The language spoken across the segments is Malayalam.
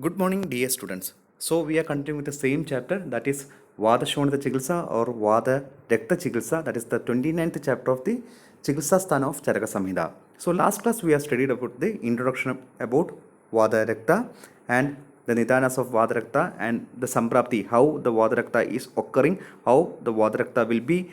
Good morning, dear students. So, we are continuing with the same chapter, that is Vada Shonita Chikitsa or Vada Rekta Chikitsa, that is the 29th chapter of the Chikitsa Sthana of Charaka Samhita. So, last class we have studied about the introduction about Vada Rekta and the Nidhanas of Vada Rekta and the Samprapti, how the Vada Rekta is occurring, how the Vada Rekta will be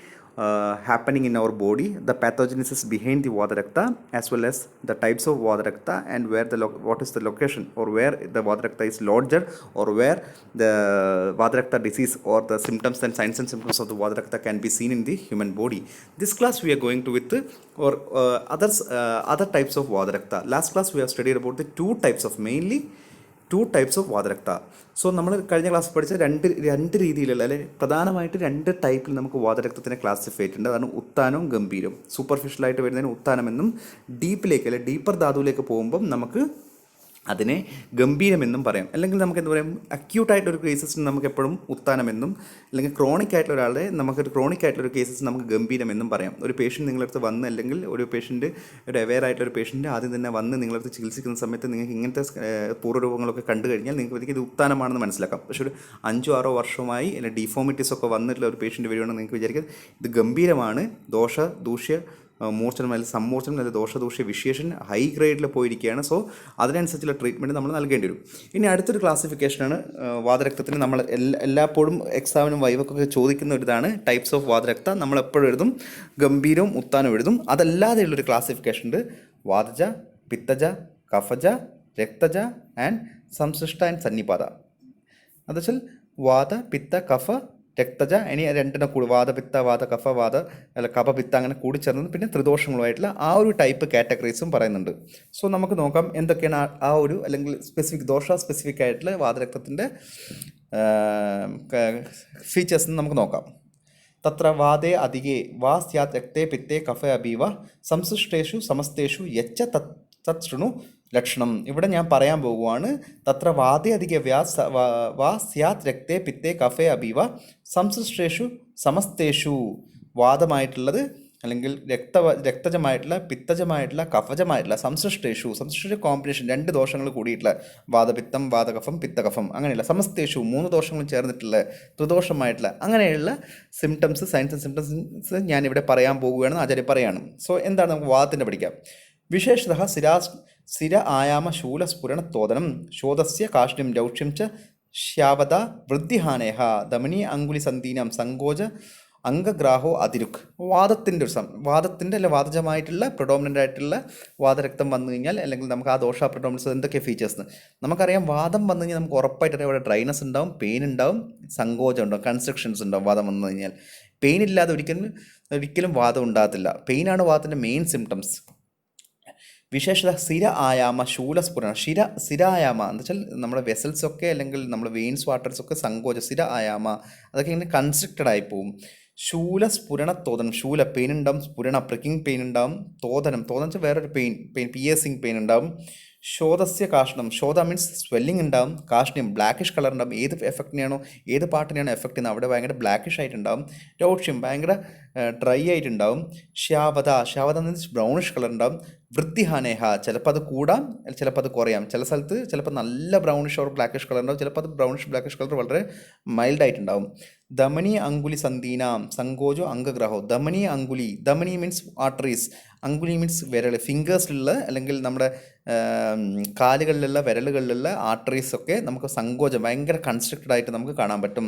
happening in our body, the pathogenesis behind the Vata Rakta, as well as the types of Vata Rakta and where what is the location or where the Vata Rakta is lodged or where the Vata Rakta disease or the symptoms and signs and symptoms of the Vata Rakta can be seen in the human body. This class we are going to with other types of Vata Rakta. Last class we have studied about the mainly two types of വാതരക്ത. സോ നമ്മൾ കഴിഞ്ഞ ക്ലാസ് പഠിച്ച രണ്ട് രീതിയിലുള്ള അല്ലെങ്കിൽ പ്രധാനമായിട്ട് രണ്ട് ടൈപ്പിൽ നമുക്ക് വാതരക്തത്തിനെ ക്ലാസിഫൈ ചെയ്തിട്ടുണ്ട്. അതാണ് ഉത്താനവും ഗംഭീരവും. സൂപ്പർഫിഷ്യലായിട്ട് വരുന്നതിന് ഉത്താനമെന്നും ഡീപ്പിലേക്ക് അല്ലെങ്കിൽ ഡീപ്പർ ധാതുവിലേക്ക് പോകുമ്പം നമുക്ക് അതിനെ ഗംഭീരമെന്നും പറയാം. അല്ലെങ്കിൽ നമുക്ക് എന്താ പറയാം, അക്യൂട്ടായിട്ടൊരു കേസസിന് നമുക്ക് എപ്പോഴും ഉത്താനമെന്നും, അല്ലെങ്കിൽ ക്രോണിക് ആയിട്ടുള്ള ഒരാളുടെ നമുക്കൊരു ക്രോണിക് ആയിട്ടുള്ള ഒരു കേസസ് നമുക്ക് ഗംഭീരമെന്നും പറയാം. ഒരു പേഷ്യൻ്റ് നിങ്ങളടുത്ത് വന്ന്, അല്ലെങ്കിൽ ഒരു പേഷ്യൻ്റ് ഒരു അവെയർ ആയിട്ടുള്ള ഒരു പേഷ്യൻ്റ് ആദ്യം തന്നെ വന്ന് നിങ്ങളടുത്ത് ചികിത്സിക്കുന്ന സമയത്ത് നിങ്ങൾക്ക് ഇങ്ങനത്തെ പൂർവ്വരൂപങ്ങളൊക്കെ കണ്ടു കഴിഞ്ഞാൽ നിങ്ങൾക്ക് ഇത് ഉത്താനമാണെന്ന് മനസ്സിലാക്കാം. പക്ഷേ ഒരു 5-6 വർഷമായി അല്ലെങ്കിൽ ഡിഫോമിറ്റീസ് ഒക്കെ വന്നിട്ടുള്ള ഒരു പേഷ്യൻ്റ് വരികയാണെങ്കിൽ നിങ്ങൾക്ക് വിചാരിക്കാം ഇത് ഗംഭീരമാണ്, ദൂഷ്യ മൂർച്ചനം അല്ലെങ്കിൽ സമ്മൂർച്ചനം അല്ലെങ്കിൽ ദോഷദൂഷ്യ വിശേഷൻ ഹൈ ഗ്രേഡിൽ പോയിരിക്കുകയാണ്. സോ അതിനനുസരിച്ചുള്ള ട്രീറ്റ്മെൻറ്റ് നമ്മൾ നൽകേണ്ടി വരും. ഇനി അടുത്തൊരു ക്ലാസിഫിക്കേഷനാണ് വാതരക്തത്തിന്. നമ്മൾ എല്ലായ്പ്പോഴും എക്സാമിനും വൈവക്കൊക്കെ ചോദിക്കുന്ന ഒരു ഇതാണ് ടൈപ്സ് ഓഫ് വാതരക്ത. നമ്മൾ എപ്പോഴും എഴുതും ഗംഭീരവും ഉത്താനവും എഴുതും. അതല്ലാതെയുള്ളൊരു ക്ലാസിഫിക്കേഷൻ ഉണ്ട്, വാതജ, പിത്തജ, കഫജ, രക്തജ ആൻഡ് സംസൃഷ്ട ആൻഡ് സന്നിപാത. എന്നുവെച്ചാൽ വാത, പിത്ത, കഫ, രക്തജ, ഇനി രണ്ടിനെ കൂടി വാതപിത്ത, വാത കഫ, അല്ല കഫപിത്ത അങ്ങനെ കൂടിച്ചേർന്നത്, പിന്നെ ത്രിദോഷങ്ങളുമായിട്ടുള്ള ആ ഒരു ടൈപ്പ് കാറ്റഗറീസും പറയുന്നുണ്ട്. സോ നമുക്ക് നോക്കാം എന്തൊക്കെയാണ് ആ ഒരു അല്ലെങ്കിൽ ദോഷ സ്പെസിഫിക് ആയിട്ടുള്ള വാതരക്തത്തിൻ്റെ ഫീച്ചേഴ്സ് നമുക്ക് നോക്കാം. തത്ര വാതേ അധികേ വാ സ്യാത് രക്തേ പിത്തേ കഫേ അബീവ സംസൃഷ്ടേഷു സമസ്തേഷു യച്ച തത് ശൃണു ലക്ഷണം. ഇവിടെ ഞാൻ പറയാൻ പോകുവാണ്, തത്ര വാതേ അധിക വാ സ്യാത് രക്തേ പിത്തേ കഫേ അബീവ സംസൃഷ്ടേഷു സമസ്തേഷു. വാദമായിട്ടുള്ളത് അല്ലെങ്കിൽ രക്തജമായിട്ടുള്ള, പിത്തജമായിട്ടുള്ള, കഫജമായിട്ടുള്ള, സംസൃഷ്ടേഷു കോമ്പിനേഷൻ, 2 ദോഷങ്ങൾ കൂടിയിട്ടുള്ള വാദപിത്തം, വാദകഫം, പിത്തകഫം അങ്ങനെയുള്ള സമസ്തേഷു 3 ദോഷങ്ങൾ ചേർന്നിട്ടുള്ള ത്രിദോഷമായിട്ടുള്ള അങ്ങനെയുള്ള സിംറ്റംസ്, സൈൻസ് ആൻഡ് സിംറ്റംസ് ഞാനിവിടെ പറയാൻ പോകുകയാണെന്ന് ആചാര്യ പറയാണ്. സോ എന്താണ് നമുക്ക് വാദത്തിൻ്റെ പഠിക്കാം. വിശേഷത സ്ഥിര ആയാമ ശൂലസ്ഫുരണത്തോദനം ശോധസ്യ കാഷ്ഠ്യം രൗക്ഷ്യം ച ശ്യാവത വൃദ്ധിഹാനേഹ ധമനി അങ്കുലിസന്ധീനം സങ്കോച അംഗഗ്രാഹോ അതിരുക്. വാദത്തിൻ്റെ അല്ലെ വാതജമായിട്ടുള്ള പ്രൊഡോമിനൻ്റ് ആയിട്ടുള്ള വാതരക്തം വന്നു കഴിഞ്ഞാൽ, അല്ലെങ്കിൽ നമുക്ക് ആ ദോഷ പ്രൊഡോമിനൻസ് എന്തൊക്കെ ഫീച്ചേഴ്സ് നമുക്കറിയാം. വാദം വന്നു കഴിഞ്ഞാൽ നമുക്ക് ഉറപ്പായിട്ട് അറിയാം ഇവിടെ ഡ്രൈനസ് ഉണ്ടാവും, പെയിൻ ഉണ്ടാവും, സങ്കോചം ഉണ്ടാവും, കൺസ്ട്രക്ഷൻസ് ഉണ്ടാവും. വാദം വന്നു കഴിഞ്ഞാൽ പെയിൻ ഇല്ലാതെ ഒരിക്കലും വാദം ഉണ്ടാകത്തില്ല. പെയിനാണ് വാദത്തിൻ്റെ മെയിൻ സിംറ്റംസ്. വിശേഷത സ്ഥിര ആയാമ ശൂലസ്ഫുരണം. സ്ഥിര ആയാമ എന്ന് വെച്ചാൽ നമ്മുടെ വെസൽസൊക്കെ അല്ലെങ്കിൽ നമ്മുടെ വെയിൻസ് വാട്ടർസൊക്കെ സങ്കോചം, സ്ഥിര ആയാമ അതൊക്കെ ഇങ്ങനെ കൺസ്ട്രക്റ്റഡ് ആയി പോവും. ശൂലസ്ഫുരണത്തോദനം, ശൂല പെയിൻ ഉണ്ടാവും, സ്ഫുരണ പ്രിക്കിംഗ് പെയിൻ ഉണ്ടാവും, തോദനം വെച്ചാൽ വേറൊരു പെയിൻ പിയേഴ്സിങ് പെയിൻ ഉണ്ടാവും. ശോധസ്യ കാഷ്ണം, ശോധ മീൻസ് സ്വെല്ലിംഗ് ഉണ്ടാവും, കാഷ്ണ്യം ബ്ലാക്കിഷ് കളർ ഉണ്ടാവും. ഏത് എഫക്റ്റിനെയാണോ ഏത് പാർട്ടിനെയാണോ എഫക്റ്റ് ചെയ്യുന്നത് അവിടെ ഭയങ്കര ബ്ലാക്കിഷ് ആയിട്ടുണ്ടാവും. രൗക്ഷ്യം ഭയങ്കര ഡ്രൈ ആയിട്ടുണ്ടാവും. ശ്യാവത മീൻസ് ബ്രൗണിഷ് കളർ ഉണ്ടാവും. വൃദ്ധിഹാനേഹ ചിലപ്പോൾ അത് കൂടാം, ചിലപ്പോൾ അത് കുറയാം. ചില സ്ഥലത്ത് ചിലപ്പോൾ നല്ല ബ്രൗണിഷ് ഓർ ബ്ലാക്കിഷ് കളർ ഉണ്ടാവും, ചിലപ്പോൾ അത് ബ്രൗണിഷ് ബ്ലാക്കിഷ് കളർ വളരെ മൈൽഡ് ആയിട്ടുണ്ടാവും. ധമനി അങ്കുലി സന്ധീനാം സങ്കോചോ അംഗഗ്രാഹോ. ധമനി മീൻസ് ആർട്ടറീസ്, അങ്കുലി മീൻസ് വിരൽ, ഫിംഗേഴ്സിലുള്ള അല്ലെങ്കിൽ നമ്മുടെ കാലുകളിലുള്ള വിരലുകളിലുള്ള ആർട്ടറീസൊക്കെ നമുക്ക് സങ്കോചം ഭയങ്കര കൺസ്ട്രക്റ്റഡ് ആയിട്ട് നമുക്ക് കാണാൻ പറ്റും.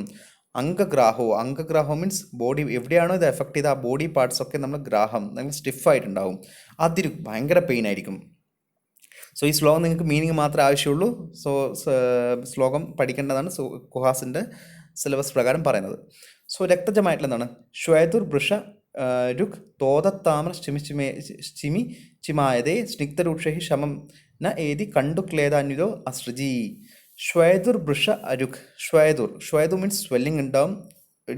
അംഗഗ്രാഹോ മീൻസ് ബോഡി എവിടെയാണോ ഇത് എഫക്ട് ചെയ്ത ആ ബോഡി പാർട്സൊക്കെ നമ്മൾ ഗ്രാഹം നമ്മൾ സ്റ്റിഫായിട്ടുണ്ടാവും. അതിൽ ഭയങ്കര പെയിൻ ആയിരിക്കും. സോ ഈ ശ്ലോകം നിങ്ങൾക്ക് മീനിങ് മാത്രമേ ആവശ്യമുള്ളൂ. സോ ശ്ലോകം പഠിക്കേണ്ടതാണ് കുഹാസിൻ്റെ സിലബസ് പ്രകാരം പറയുന്നത്. സോ രക്തജമായിട്ടുള്ള എന്താണ്, ശ്വേതുർവൃഷ രുക് തോതത്താമ്ര ചിമി ചിമായതേ സ്നിഗ്ധരൂക്ഷ ശമം ന ഏതി കണ്ടുക്ലേതാന്യുതോ അസൃജി. ശ്വേതുർവൃഷ രുക്, ശ്വേതു മീൻസ് സ്വെല്ലിംഗ് ഉണ്ടാവും,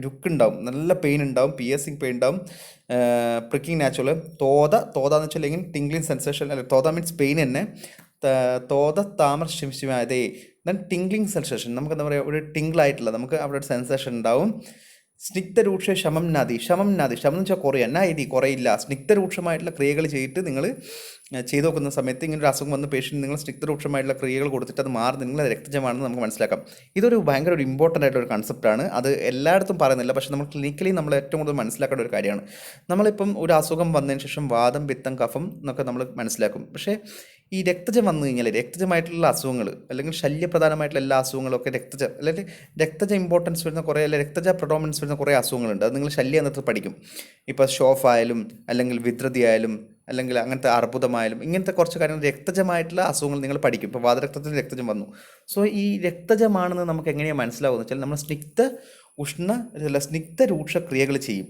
രുക്ക് ഉണ്ടാവും, നല്ല പെയിൻ ഉണ്ടാവും, പിയേഴ്സിങ് പെയിൻ ഉണ്ടാവും, പ്രിക്കിംഗ് നാച്ചുറൽ. തോതെന്ന് വെച്ചാൽ ടിംഗ്ലിംഗ് സെൻസേഷൻ, അല്ല തോത മീൻസ് പെയിൻ തന്നെ. താമര ശിംശിമായതേ ദെൻ ടിംഗ്ലിംഗ് സെൻസേഷൻ, നമുക്ക് എന്താ പറയുക, ഒരു ടിംഗിളായിട്ടുള്ള നമുക്ക് അവിടെ ഒരു സെൻസേഷൻ ഉണ്ടാവും. സ്നിഗ്ധരൂക്ഷ ശമം നാദി, ശമം നാദി, ശമം എന്ന് വെച്ചാൽ കുറയുക, എന്നാ ഇതി കുറയില്ല. സ്നിഗ്ധരൂക്ഷമായിട്ടുള്ള ക്രിയകൾ ചെയ്തിട്ട് നിങ്ങൾ ചെയ്തു നോക്കുന്ന സമയത്ത് ഇങ്ങനെ ഒരു അസുഖം വന്ന പേഷ്യൻ്റ് നിങ്ങൾ സ്നിഗ്ധരൂക്ഷമായിട്ടുള്ള ക്രിയകൾ കൊടുത്തിട്ട് അത് മാറി നിങ്ങളത് രക്തജമാണെന്ന് നമുക്ക് മനസ്സിലാക്കാം. ഇതൊരു ഭയങ്കര ഒരു ഇമ്പോർട്ടൻ്റ് ആയിട്ടുള്ള ഒരു കൺസെപ്റ്റാണ്. അത് എല്ലായിടത്തും പറയുന്നില്ല, പക്ഷേ നമ്മൾ ക്ലിനിക്കലി നമ്മൾ ഏറ്റവും കൂടുതൽ മനസ്സിലാക്കേണ്ട ഒരു കാര്യമാണ്. നമ്മളിപ്പം ഒരു അസുഖം വന്നതിന് ശേഷം വാദം, പിത്തം, കഫം എന്നൊക്കെ നമ്മൾ മനസ്സിലാക്കും. പക്ഷേ ഈ രക്തജം വന്നു കഴിഞ്ഞാൽ രക്തജമായിട്ടുള്ള അസുഖങ്ങൾ അല്ലെങ്കിൽ ശല്യപ്രധാനമായിട്ടുള്ള എല്ലാ അസുഖങ്ങളും ഒക്കെ രക്തജ അല്ലെങ്കിൽ രക്തജ ഇമ്പോർട്ടൻസ് വരുന്ന കുറേ അല്ലെങ്കിൽ രക്തജ പ്രൊഡോമിനൻസ് വരുന്ന കുറേ അസുഖങ്ങളുണ്ട്. അത് നിങ്ങൾ ശല്യം എന്നത്ത് പഠിക്കും. ഇപ്പോൾ ഷോഫ് ആയാലും അല്ലെങ്കിൽ വിദ്രതി ആയാലും അല്ലെങ്കിൽ അങ്ങനത്തെ അർബുദമായാലും ഇങ്ങനത്തെ കുറച്ച് കാര്യങ്ങൾ രക്തജമായിട്ടുള്ള അസുഖങ്ങൾ നിങ്ങൾ പഠിക്കും. ഇപ്പോൾ വാതരക്തത്തിൽ രക്തജം വന്നു. സോ ഈ രക്തജമാണെന്ന് നമുക്ക് എങ്ങനെയാണ് മനസ്സിലാവുന്നത് വെച്ചാൽ നമ്മൾ സ്നിഗ്ധ രൂക്ഷ ക്രിയകൾ ചെയ്യും.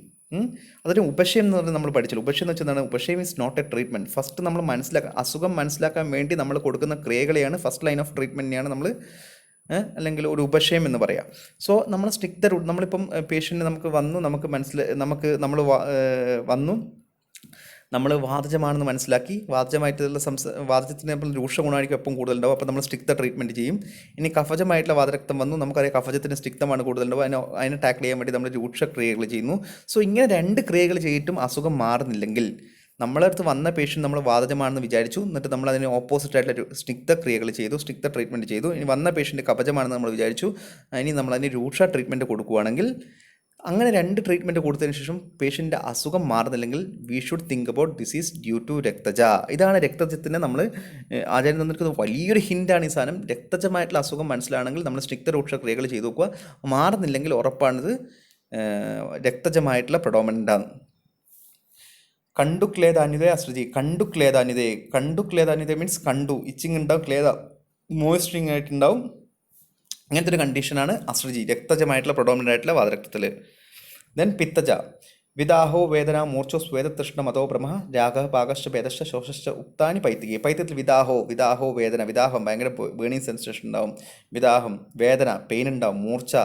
അതൊരു ഉപശയം എന്ന് പറഞ്ഞാൽ നമ്മൾ പഠിച്ചല്ലോ. ഉപശയം എന്ന് വെച്ചാൽ എന്താണ്? ഉപശയം is not a treatment. First നമ്മൾ അസുഖം മനസ്സിലാക്കാൻ വേണ്ടി നമ്മൾ കൊടുക്കുന്ന ക്രിയകളെയാണ് ഫസ്റ്റ് ലൈൻ ഓഫ് ട്രീറ്റ്മെൻറ്റിനെയാണ് നമ്മൾ അല്ലെങ്കിൽ ഒരു ഉപശയം എന്ന് പറയാം. സോ നമ്മൾ നമ്മളിപ്പം പേഷ്യൻ്റ് നമുക്ക് വന്നു, നമ്മൾ നമ്മൾ വാതജമാണെന്ന് മനസ്സിലാക്കി, വാതജമായിട്ടുള്ള വാതജത്തിന് നമ്മൾ രൂക്ഷ ഗുണമായിരിക്കും എപ്പം കൂടുതലുണ്ടാവും. അപ്പോൾ നമ്മൾ സ്റ്റിക്ത ട്രീറ്റ്മെൻറ്റ് ചെയ്യും. ഇനി കഫജമായിട്ടുള്ള വാതരക്തം വന്നു, നമുക്കറിയാം കഫജത്തിന് സ്റ്റിക്തമാണ് കൂടുതലുണ്ടാവും. അതിനെ ടാക്കിൾ ചെയ്യാൻ വേണ്ടി നമ്മൾ രൂക്ഷ ക്രിയകൾ ചെയ്യുന്നു. സോ ഇങ്ങനെ 2 ക്രിയകൾ ചെയ്തിട്ടും അസുഖം മാറുന്നില്ലെങ്കിൽ നമ്മളടുത്ത് വന്ന പേഷ്യൻ്റ് നമ്മൾ വാതജമാണെന്ന് വിചാരിച്ചു, എന്നിട്ട് നമ്മൾ അതിന് ഓപ്പോസിറ്റ് ആയിട്ടുള്ള സ്നിഗ്ധ ക്രിയകൾ ചെയ്തു, സ്നിഗ്ധ ട്രീറ്റ്മെൻറ്റ് ചെയ്തു. ഇനി വന്ന പേഷ്യൻ്റ് കഫജമാണെന്ന് നമ്മൾ വിചാരിച്ചു, ഇനി നമ്മളതിന് രൂക്ഷ ട്രീറ്റ്മെൻറ്റ് കൊടുക്കുകയാണെങ്കിൽ അങ്ങനെ 2 ട്രീറ്റ്മെൻറ്റ് കൊടുത്തതിന് ശേഷം പേഷ്യൻ്റെ അസുഖം മാറുന്നില്ലെങ്കിൽ we should think about this is due to രക്തജ. ഇതാണ് രക്തജത്തിന് നമ്മൾ ആചാര്യം തന്നിരിക്കുന്ന വലിയൊരു ഹിൻ്റാണ് ഈ സാധനം. രക്തജമായിട്ടുള്ള അസുഖം മനസ്സിലാണെങ്കിൽ നമ്മൾ സ്നിഗ്ധ രൂക്ഷ ക്രിയകൾ ചെയ്തു നോക്കുക. മാറുന്നില്ലെങ്കിൽ ഉറപ്പാണിത് രക്തജമായിട്ടുള്ള പ്രൊഡോമിനൻ്റാണ്. കണ്ടു ക്ലേദാന്യതയെ അശ്രുതി. കണ്ടു ക്ലേദാന്യത മീൻസ് കണ്ടു ഇച്ചിങ് ഉണ്ടാവും, ക്ലേദ മോയിസ്റ്ററിങ് ആയിട്ടുണ്ടാവും. അങ്ങനത്തെ ഒരു കണ്ടീഷനാണ് അശ്രുചി, രക്തജമായിട്ടുള്ള പ്രൊഡോമിനൻ്റ് ആയിട്ടുള്ള വാതരക്തത്തിൽ. ദെൻ പിത്തജ, വിദാഹോ വേദന മൂർച്ഛോ സ്വേദതൃഷ്ണ മതോ ബ്രഹ്മ രാഗ പാകശ്ച ഭേദശ്ച ശോഷശ്ച ഉക്താനി പൈത്തികി. പൈത്യത്തിൽ വിദാഹോ വേദന, വിദാഹം ഭയങ്കര ബേണിങ് സെൻസേഷൻ ഉണ്ടാവും, വിദാഹം വേദന പെയിൻ ഉണ്ടാവും, മൂർച്ച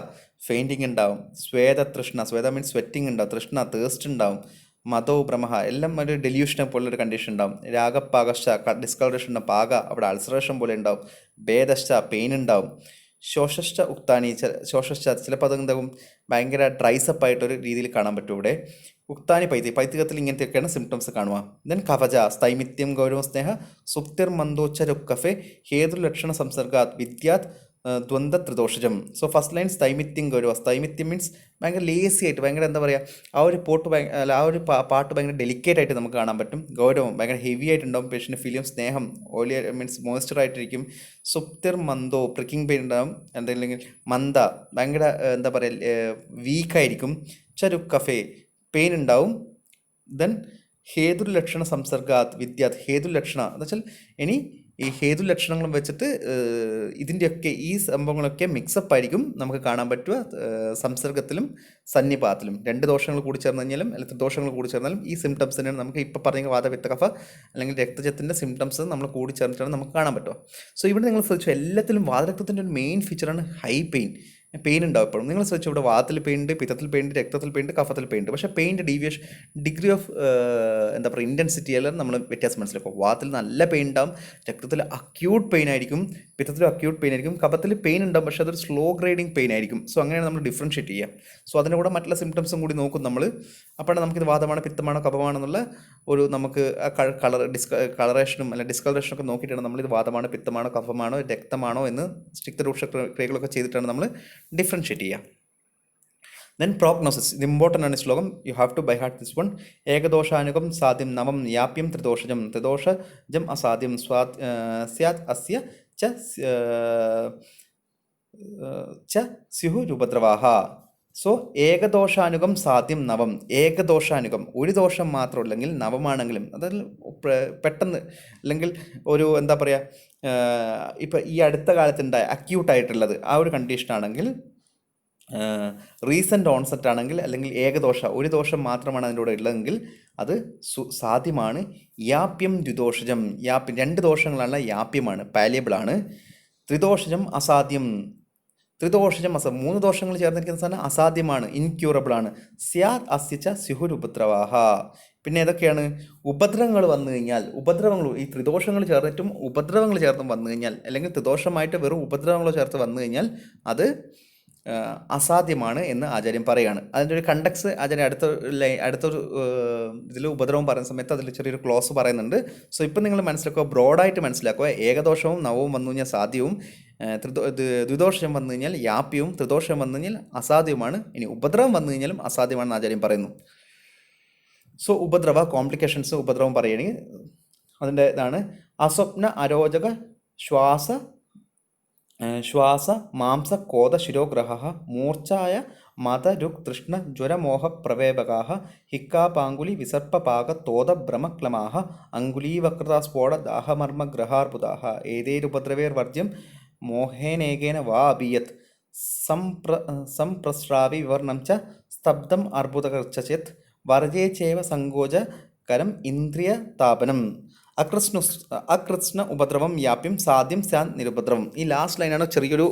ഫെയിൻറ്റിങ് ഉണ്ടാവും, സ്വേദതൃഷ്ണ മീൻസ് സ്വെറ്റിംഗ് ഉണ്ടാവും, തൃഷ്ണ തേസ്റ്റ് ഉണ്ടാവും, മതോ ബ്രഹ്മ എല്ലാം ഒരു ഡെല്യൂഷനെ പോലുള്ളൊരു കണ്ടീഷൻ ഉണ്ടാവും, രാഗപാകശ്ച ഡിസ്കളറേഷൻ ഉണ്ടാവും, പാക അവിടെ അൾസറേഷൻ പോലെ ഉണ്ടാവും, ഭേദശ്ച പെയിൻ ഉണ്ടാവും, ശോഷശ്ച ഉക്താനി ചിലപ്പോൾ അതെന്താവും ഭയങ്കര ഡ്രൈസപ്പ് ആയിട്ടൊരു രീതിയിൽ കാണാൻ പറ്റും. ഇവിടെ ഉക്താനി പൈത്തികത്തിൽ ഇങ്ങനത്തെയൊക്കെയാണ് സിംറ്റംസ് കാണുക. ദെൻ കവച സ്ഥൈമിത്യം ഗൗരവ സ്നേഹ സുപ്തിർ മന്ദോച്ചരുക്കഫെ ഹേതുലക്ഷണ സംസർഗാത് വിദ്യാത് ദ്വന്ദ് ത്രിദോഷജം. സോ ഫസ്റ്റ് ലൈൻ സ്ഥൈമിത്യം ഗൗരവ. സ്ഥൈമിത്യം മീൻസ് ഭയങ്കര ലേസി ആയിട്ട് ഭയങ്കര എന്താ പറയുക, ആ ഒരു പാട്ട് ഭയങ്കര ഡെലിക്കേറ്റ് ആയിട്ട് നമുക്ക് കാണാൻ പറ്റും. ഗൗരവം ഭയങ്കര ഹെവി ആയിട്ടുണ്ടാവും, പേഷ്യൻ്റ് ഫീലിയും സ്നേഹം ഓയിലി മീൻസ് മോയ്സ്ചർ ആയിട്ടിരിക്കും. സുപ്തിർ മന്ദോ പ്രിക്കിംഗ് പെയിൻ ഉണ്ടാവും, എന്തെങ്കിലും മന്ദ ഭയങ്കര എന്താ പറയുക വീക്കായിരിക്കും. ചരുക്കഫെ പെയിൻ ഉണ്ടാവും. ദെൻ ഹേതുലക്ഷണ സംസർഗാത് വിദ്യാത് ഹേതുലക്ഷണ എന്ന് വെച്ചാൽ ഇനി ഈ ഹേതുലക്ഷണങ്ങളും വെച്ചിട്ട് ഇതിൻ്റെയൊക്കെ ഈ സംഭവങ്ങളൊക്കെ മിക്സപ്പ് ആയിരിക്കും നമുക്ക് കാണാൻ പറ്റുക സംസർഗത്തിലും സന്നിപാതത്തിലും. 2 ദോഷങ്ങൾ കൂടി ചേർന്ന് കഴിഞ്ഞാലും അല്ലെങ്കിൽ ദോഷങ്ങൾ കൂടി ചേർന്നാലും ഈ സിംറ്റംസ് തന്നെയാണ് നമുക്ക് ഇപ്പോൾ പറഞ്ഞ വാതപിത്ത കഫ അല്ലെങ്കിൽ രക്തജത്തിൻ്റെ സിംറ്റംസ് നമ്മൾ കൂടി ചേർന്നിട്ടാണ് നമുക്ക് കാണാൻ പറ്റുക. സോ ഇവിടെ നിങ്ങൾ ശ്രദ്ധിച്ചു എല്ലാത്തിലും വാതരക്തത്തിൻ്റെ ഒരു മെയിൻ ഫീച്ചറാണ് ഹൈ പെയിൻ ഉണ്ടാവും. എപ്പോഴും നിങ്ങൾ ശ്രദ്ധിച്ചു ഇവിടെ വാതത്തിൽ പെയിൻ ഉണ്ട്, പിത്തത്തിൽ പെയിൻ ഉണ്ട്, രക്തത്തിൽ പെയിൻ ഉണ്ട്, കഫത്തിൽ പെയിൻ ഉണ്ട്. പക്ഷേ പെയിൻ്റെ ഡിഗ്രി ഓഫ് എന്താ പറയുക ഇൻറ്റൻസിറ്റി എല്ലാം നമ്മൾ വ്യത്യാസം മനസ്സിലാക്കും. വാതത്തിൽ നല്ല പെയിൻ ഉണ്ടാവും, രക്തത്തിൽ അക്യൂട്ട് പെയിൻ ആയിരിക്കും, പിത്തത്തിൽ അക്യൂട്ട് പെയിൻ ആയിരിക്കും, കഫത്തിൽ പെയിൻ ഉണ്ടാവും, പക്ഷേ അതൊരു സ്ലോ ഗ്രേഡിങ് പെയിൻ ആയിരിക്കും. സോ അങ്ങനെയാണ് നമ്മൾ ഡിഫറൻഷ്യേറ്റ് ചെയ്യുക. സോ അതിൻ്റെ കൂടെ മറ്റുള്ള സിംറ്റംസും കൂടി നോക്കും നമ്മൾ. അപ്പോഴാണ് നമുക്കിത് വാതമാണോ പിത്തമാണോ കഫമാണെന്നുള്ള ഒരു നമുക്ക് കളറേഷനും അല്ലെങ്കിൽ ഡിസ്കളറേഷനും ഒക്കെ നോക്കിയിട്ടാണ് നമ്മളിത് വാതമാണോ പിത്തമാണോ കഫമാണോ രക്തമാണോ എന്ന് സ്ട്രിക്റ്റ് രൂക്ഷ ക്രിയകളൊക്കെ ചെയ്തിട്ടാണ് നമ്മൾ ഡിഫറൻഷ്യേറ്റ് ചെയ്യുക. ദെൻ പ്രോഗ്നോസിസ്, ഇത് ഇമ്പോർട്ടൻ്റ് ആണ് ശ്ലോകം. You have to by heart this one. ഏകദോഷാനുഗം സാധ്യം നവം യാപ്യം ത്രിദോഷജം അസാധ്യം സ്യാത് അസ്യ ച സ്യുഹു രൂപദ്രവാഹ. സോ ഏകദോഷാനുഗം സാധ്യം നവം. ഏകദോഷാനുഗം ഒരു ദോഷം മാത്രമല്ലെങ്കിൽ നവമാണെങ്കിലും അതിൽ പെട്ടെന്ന് അല്ലെങ്കിൽ ഒരു എന്താ പറയുക ഇപ്പം ഈ അടുത്ത കാലത്തുണ്ടായ അക്യൂട്ടായിട്ടുള്ളത് ആ ഒരു കണ്ടീഷനാണെങ്കിൽ റീസെൻ്റ് ഓൺസെറ്റ് ആണെങ്കിൽ അല്ലെങ്കിൽ ഒരു ദോഷം മാത്രമാണ് അതിൻ്റെ കൂടെ ഉള്ളതെങ്കിൽ അത് സാധ്യമാണ്. യാപ്യം ദ്വിദോഷജം, 2 ദോഷങ്ങളാണ് യാപ്യമാണ്, പാലിയബിളാണ്. ത്രിദോഷജം അസാധ്യം, 3 ദോഷങ്ങൾ ചേർന്നിരിക്കുന്ന സാധനം അസാധ്യമാണ്, ഇൻക്യൂറബിൾ ആണ്. സ്യാത് അസ്യച്ച സ്യുഹുരുപദ്രവാഹ. പിന്നെ ഏതൊക്കെയാണ് ഉപദ്രവങ്ങൾ വന്നു കഴിഞ്ഞാൽ, ഈ ത്രിദോഷങ്ങൾ ചേർന്നിട്ടും ഉപദ്രവങ്ങൾ ചേർത്തും വന്നു കഴിഞ്ഞാൽ അല്ലെങ്കിൽ ത്രിദോഷമായിട്ട് വെറും ഉപദ്രവങ്ങൾ ചേർത്ത് വന്നു കഴിഞ്ഞാൽ അത് അസാധ്യമാണ് എന്ന് ആചാര്യൻ പറയുകയാണ്. അതിൻ്റെ ഒരു കണ്ടക്സ് ആചാര്യൻ അടുത്തൊരു ഇതിൽ ഉപദ്രവം പറയുന്ന സമയത്ത് അതിൽ ചെറിയൊരു ക്ലോസ് പറയുന്നുണ്ട്. സോ ഇപ്പം നിങ്ങൾ മനസ്സിലാക്കുക, ബ്രോഡായിട്ട് മനസ്സിലാക്കുക. ഏകദോഷവും നവവും വന്നു കഴിഞ്ഞാൽ സാധ്യവും, ദ്വിദോഷം വന്നു കഴിഞ്ഞാൽ യാപ്യവും, ത്രിദോഷം വന്നു കഴിഞ്ഞാൽ അസാധ്യവുമാണ്. ഇനി ഉപദ്രവം വന്നു കഴിഞ്ഞാലും അസാധ്യമാണെന്ന് ആചാര്യൻ പറയുന്നു. സോ ഉപദ്രവ കോംപ്ലിക്കേഷൻസ് ഉപദ്രവം പറയുകയാണെങ്കിൽ അതിൻ്റെ ഇതാണ് അസ്വപ്ന അരോചക ശ്വാസ മാംസ കോത ശിരോഗ്രഹ മൂർച്ഛായ മത രുക് തൃഷ്ണ ജ്വരമോഹ പ്രവേപകാഹ ഹിക്കാപാങ്കുലി വിസർപ്പപാക തോത ഭ്രമക്ലമാഹ അങ്കുലീവക്രത സ്ഫോട ദാഹമർമ്മ ഗ്രഹാർബുദാഹ ഏതേരുപദ്രവേർവർജ്യം മോഹേനേകേന വാ അഭിയത് സംപ്രസ്രാവി വിവർണം ച സ്തബ്ധം അർബുദകർച്ചചേത് വർജേ ചേവ സങ്കോചകരം ഇന്ദ്രിയ താപനം അകൃത്സ്ന ഉപദ്രവം വ്യാപ്യം സാധ്യം സ്യാൻ നിരുപദ്രവം. ഈ ലാസ്റ്റ് ലൈനാണ് ചെറിയൊരു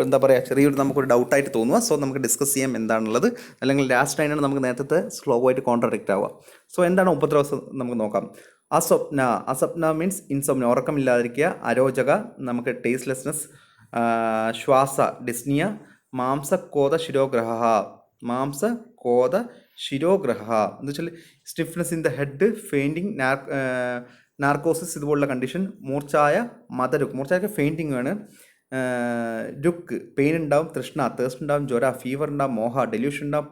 എന്താ പറയുക, ചെറിയൊരു നമുക്കൊരു ഡൗട്ടായിട്ട് തോന്നുക. സോ നമുക്ക് ഡിസ്കസ് ചെയ്യാം എന്താണുള്ളത്. അല്ലെങ്കിൽ ലാസ്റ്റ് ലൈനാണ് നമുക്ക് നേരത്തെ സ്ലോ ആയിട്ട് കോൺട്രാഡിക്റ്റ് ആവുക. സോ എന്താണ് ഉപദ്രവം നമുക്ക് നോക്കാം. അസ്വപ്ന മീൻസ് ഇൻസോംനിയ, ഉറക്കമില്ലാതിരിക്കുക. അരോചക നമുക്ക് ടേസ്റ്റ്ലെസ്നെസ്. ശ്വാസ ഡിസ്നിയ. മാംസകോത ശിരോഗ്രഹ എന്ന് വെച്ചാൽ stiffness in the head, fainting, narcosis ഇതുപോലുള്ള കണ്ടീഷൻ. മൂർച്ഛായ മൂർച്ഛായൊക്കെ ഫെയിൻറ്റിങ് ആണ്. രുക്ക് പെയിൻ ഉണ്ടാവും. തൃഷ്ണ തേഴ്സ്റ്റ് ഉണ്ടാവും. ജ്വര ഫീവർ ഉണ്ടാവും. മോഹ ഡെല്യൂഷൻ ഉണ്ടാവും.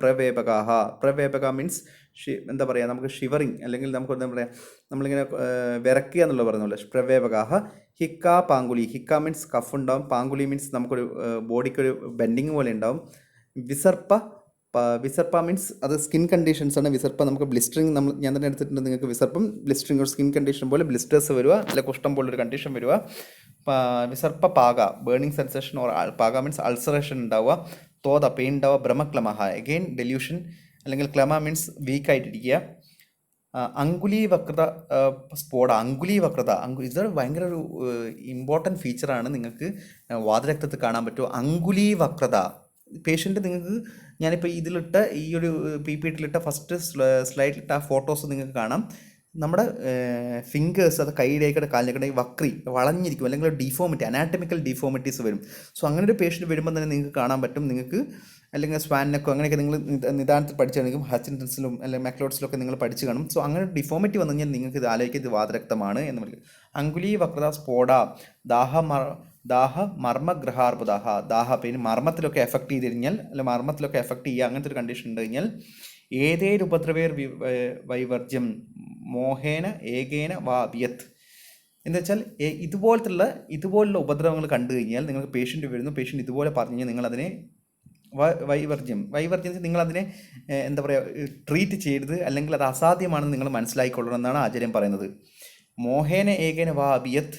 പ്രവേപക മീൻസ് എന്താ പറയുക, നമുക്ക് ഷിവറിങ് അല്ലെങ്കിൽ നമുക്ക് എന്താ പറയുക, നമ്മളിങ്ങനെ വിറക്കുക എന്നുള്ളത് പറഞ്ഞ പ്രവേപകാഹ. പാങ്കുലി മീൻസ് കഫ് ഉണ്ടാവും. പാങ്കുലി മീൻസ് നമുക്കൊരു ബോഡിക്കൊരു ബെൻഡിങ് പോലെ ഉണ്ടാവും. വിസർപ്പ മീൻസ് അത് സ്കിൻ കണ്ടീഷൻസ് ആണ്. വിസർപ്പ നമുക്ക് ബ്ലിസ്റ്ററിങ്, ഞാൻ തന്നെ എടുത്തിട്ടുണ്ട്. നിങ്ങൾക്ക് വിസർപ്പം ബ്ലിസ്റ്ററിങ് ഒരു സ്കിൻ കണ്ടീഷൻ പോലെ ബ്ലിസ്റ്റേഴ്സ് വരിക, അല്ല കുഷ്ഠം പോലൊരു കണ്ടീഷൻ വരിക. വിസർപ്പ പാക ബേണിംഗ് സെൻസേഷൻ, ഓർ പാക മീൻസ് അൾസറേഷൻ ഉണ്ടാവുക. തോത പെയിൻ ഉണ്ടാവുക. ഭ്രമക്ലമഹ എഗെയിൻ ഡെല്യൂഷൻ, അല്ലെങ്കിൽ ക്ലമ മീൻസ് വീക്കായിട്ടിരിക്കുക. അങ്കുലീവക്രത സ്ഫോട. ഇത് ഭയങ്കര ഒരു ഇമ്പോർട്ടൻറ്റ് ഫീച്ചറാണ്. നിങ്ങൾക്ക് വാതരക്തത്തിൽ കാണാൻ പറ്റുമോ അങ്കുലീവക്രത. പേഷ്യൻ്റ് നിങ്ങൾക്ക് ഞാനിപ്പോൾ ഇതിലിട്ട ഈ ഒരു PPTയിലിട്ട ഫസ്റ്റ് സ്ലൈഡിലിട്ട ആ ഫോട്ടോസ് നിങ്ങൾക്ക് കാണാം. നമ്മുടെ ഫിംഗേഴ്സ്, അത് കൈയിലേക്കടെ കാലിലേക്കടെ വളഞ്ഞിരിക്കും, അല്ലെങ്കിൽ ഡിഫോമിറ്റി, അനാറ്റമിക്കൽ ഡിഫോമിറ്റീസ് വരും. സോ അങ്ങനെ ഒരു പേഷ്യൻ്റ് വരുമ്പോൾ തന്നെ നിങ്ങൾക്ക് കാണാൻ പറ്റും. നിങ്ങൾക്ക് അല്ലെങ്കിൽ സ്വാനക്കോ അങ്ങനെയൊക്കെ നിങ്ങൾ നിദാനത്തിൽ പഠിച്ചാണെങ്കിൽ ഹച്ചിൻസണിലും അല്ലെങ്കിൽ മെക്ലോഡ്സിലൊക്കെ നിങ്ങൾ പഠിച്ചു കാണും. സോ അങ്ങനെ ഡിഫോമിറ്റി വന്നു കഴിഞ്ഞാൽ നിങ്ങൾക്ക് ഇത് ആലോചിക്കുക, ഇത് വാതരക്തമാണ് എന്ന് പറയും. അങ്കുലി വക്രത സ്ഫോട മർമ്മഗ്രഹാർബുദാഹ. പിന്നെ മർമ്മത്തിലൊക്കെ എഫക്ട് ചെയ്ത് കഴിഞ്ഞാൽ, അല്ലെങ്കിൽ മർമ്മത്തിലൊക്കെ എഫക്ട് ചെയ്യുക, അങ്ങനത്തെ ഒരു കണ്ടീഷൻ ഉണ്ട് കഴിഞ്ഞാൽ ഏതേരുപദ്രവേർ വൈവർജ്യം മോഹേന ഏകേന വാ വിയത് എന്ന് വെച്ചാൽ ഇതുപോലുള്ള ഉപദ്രവങ്ങൾ കണ്ടു കഴിഞ്ഞാൽ നിങ്ങൾക്ക് പേഷ്യൻ്റ് വരുന്നു, പേഷ്യൻ്റ് ഇതുപോലെ പറഞ്ഞു കഴിഞ്ഞാൽ നിങ്ങളതിനെ വൈവർജ്യം നിങ്ങളതിനെ എന്താ പറയുക, ട്രീറ്റ് ചെയ്യരുത്, അല്ലെങ്കിൽ അത് അസാധ്യമാണെന്ന് നിങ്ങൾ മനസ്സിലാക്കിക്കൊള്ളണം എന്നാണ് ആചാര്യം പറയുന്നത്. മോഹേന ഏകേന വാ അഭിയത്.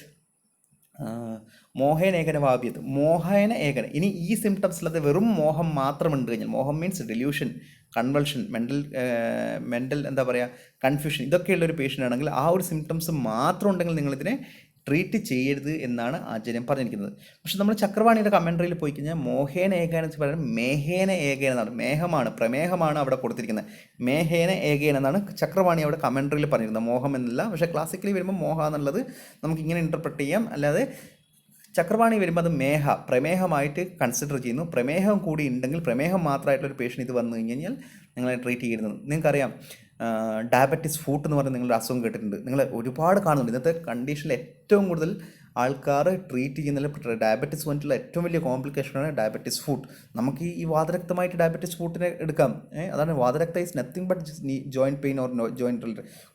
ഇനി ഈ സിംറ്റംസിലത് വെറും മോഹം മാത്രം ഉണ്ട് കഴിഞ്ഞാൽ, മോഹം മീൻസ് ഡെല്യൂഷൻ, കൺവൾഷൻ, മെൻ്റൽ എന്താ പറയുക, കൺഫ്യൂഷൻ, ഇതൊക്കെയുള്ളൊരു പേഷ്യൻ്റ് ആണെങ്കിൽ ആ ഒരു സിംറ്റംസ് മാത്രം ഉണ്ടെങ്കിൽ നിങ്ങളിതിനെ ട്രീറ്റ് ചെയ്യരുത് എന്നാണ് ആചാര്യം പറഞ്ഞിരിക്കുന്നത്. പക്ഷെ നമ്മൾ ചക്രവാണിയുടെ കമൻട്രിയിൽ പോയി കഴിഞ്ഞാൽ മോഹേന ഏകേന എന്ന് പറയുന്നത് മേഹേന ഏകേന എന്നാണ്. പ്രമേഹമാണ് അവിടെ കൊടുത്തിരിക്കുന്നത്. മേഹേന ഏകേന എന്നാണ് ചക്രവാണി അവിടെ കമൻട്രിയിൽ പറഞ്ഞിരുന്നത്, മോഹം എന്നല്ല. പക്ഷേ ക്ലാസിക്കലി വരുമ്പോൾ മോഹ എന്നുള്ളത് നമുക്കിങ്ങനെ ഇൻ്റർപ്രറ്റ് ചെയ്യാം. അല്ലാതെ ചക്രവാണി വരുമ്പോൾ അത് പ്രമേഹമായിട്ട് കൺസിഡർ ചെയ്യുന്നു. പ്രമേഹം കൂടി ഉണ്ടെങ്കിൽ, പ്രമേഹം മാത്രമായിട്ടുള്ളൊരു പേഷ്യൻ്റ് ഇത് വന്നു കഴിഞ്ഞാൽ നിങ്ങളെ ട്രീറ്റ് ചെയ്യുന്നത്. നിങ്ങൾക്കറിയാം ഡയബറ്റിസ് ഫുഡ് എന്ന് പറയുന്ന നിങ്ങളുടെ അസുഖം കേട്ടിട്ടുണ്ട്, നിങ്ങൾ ഒരുപാട് കാണുന്നുണ്ട്. ഇന്നത്തെ കണ്ടീഷനിൽ ഏറ്റവും കൂടുതൽ ആൾക്കാർ ട്രീറ്റ് ചെയ്യുന്ന ഡയബറ്റിസ് വന്നിട്ടുള്ള ഏറ്റവും വലിയ കോംപ്ലിക്കേഷനാണ് ഡയബറ്റിസ് ഫുഡ്. നമുക്ക് ഈ വാതരക്തമായിട്ട് ഡയബറ്റിസ് ഫുഡിനെ എടുക്കാം. അതാണ് വാതരക്ത is nothing but joint pain or joint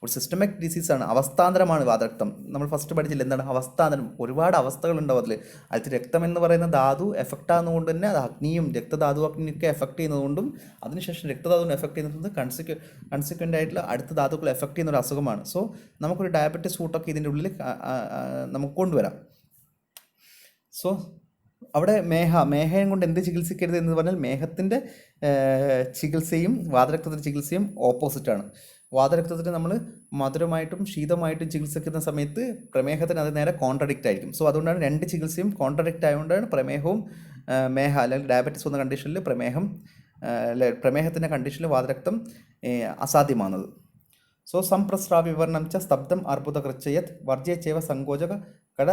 ഒരു സിസ്റ്റമിക് ഡിസീസാണ്. അവസ്ഥാന്തരമാണ് വാതരക്തം. നമ്മൾ ഫസ്റ്റ് പഠിച്ചില്ല എന്താണ് അവസ്ഥാന്തരം. ഒരുപാട് അവസ്ഥകളുണ്ടാവും അതിൽ രക്തം എന്ന് പറയുന്ന ധാതു എഫക്റ്റ് ആകുന്നതുകൊണ്ട് തന്നെ അത് അഗ്നിയും രക്തധാതു അഗ്നിയൊക്കെ എഫക്റ്റ് ചെയ്യുന്നതുകൊണ്ടും അതിനുശേഷം രക്തധാതുവിനെ എഫക്റ്റ് ചെയ്യുന്നത് കൺസിക്വൻ്റ് ആയിട്ടുള്ള അടുത്ത ധാതുക്കൾ എഫക്റ്റ് ചെയ്യുന്ന ഒരു അസുഖമാണ്. സോ നമുക്കൊരു ഡയബറ്റിസ് ഫുഡൊക്കെ ഇതിൻ്റെ ഉള്ളിൽ നമുക്ക് കൊണ്ടുവരാം. സോ അവിടെ മേഹയും കൊണ്ട് എന്ത് ചികിത്സിക്കരുത് എന്ന് പറഞ്ഞാൽ മേഹത്തിൻ്റെ ചികിത്സയും വാതരക്തത്തിൻ്റെ ചികിത്സയും ഓപ്പോസിറ്റാണ്. വാതരക്തത്തിന് നമ്മൾ മധുരമായിട്ടും ശീതമായിട്ടും ചികിത്സിക്കുന്ന സമയത്ത് പ്രമേഹത്തിന് അത് നേരെ കോൺട്രഡിക്റ്റ് ആയിരിക്കും. സോ അതുകൊണ്ടാണ് രണ്ട് ചികിത്സയും കോൺട്രഡിക്റ്റ് ആയതുകൊണ്ടാണ് പ്രമേഹവും അല്ലെങ്കിൽ ഡയബറ്റിസ് വന്ന കണ്ടീഷനിൽ പ്രമേഹത്തിൻ്റെ കണ്ടീഷനിൽ വാതരക്തം അസാധ്യമാകുന്നത്. സോ സംപ്രസ്രാവ വിവരണം ച സ്തബ്ധം അർബുദകൃച്ഛയത് വർജ്യേ ചേവ സങ്കോചക കട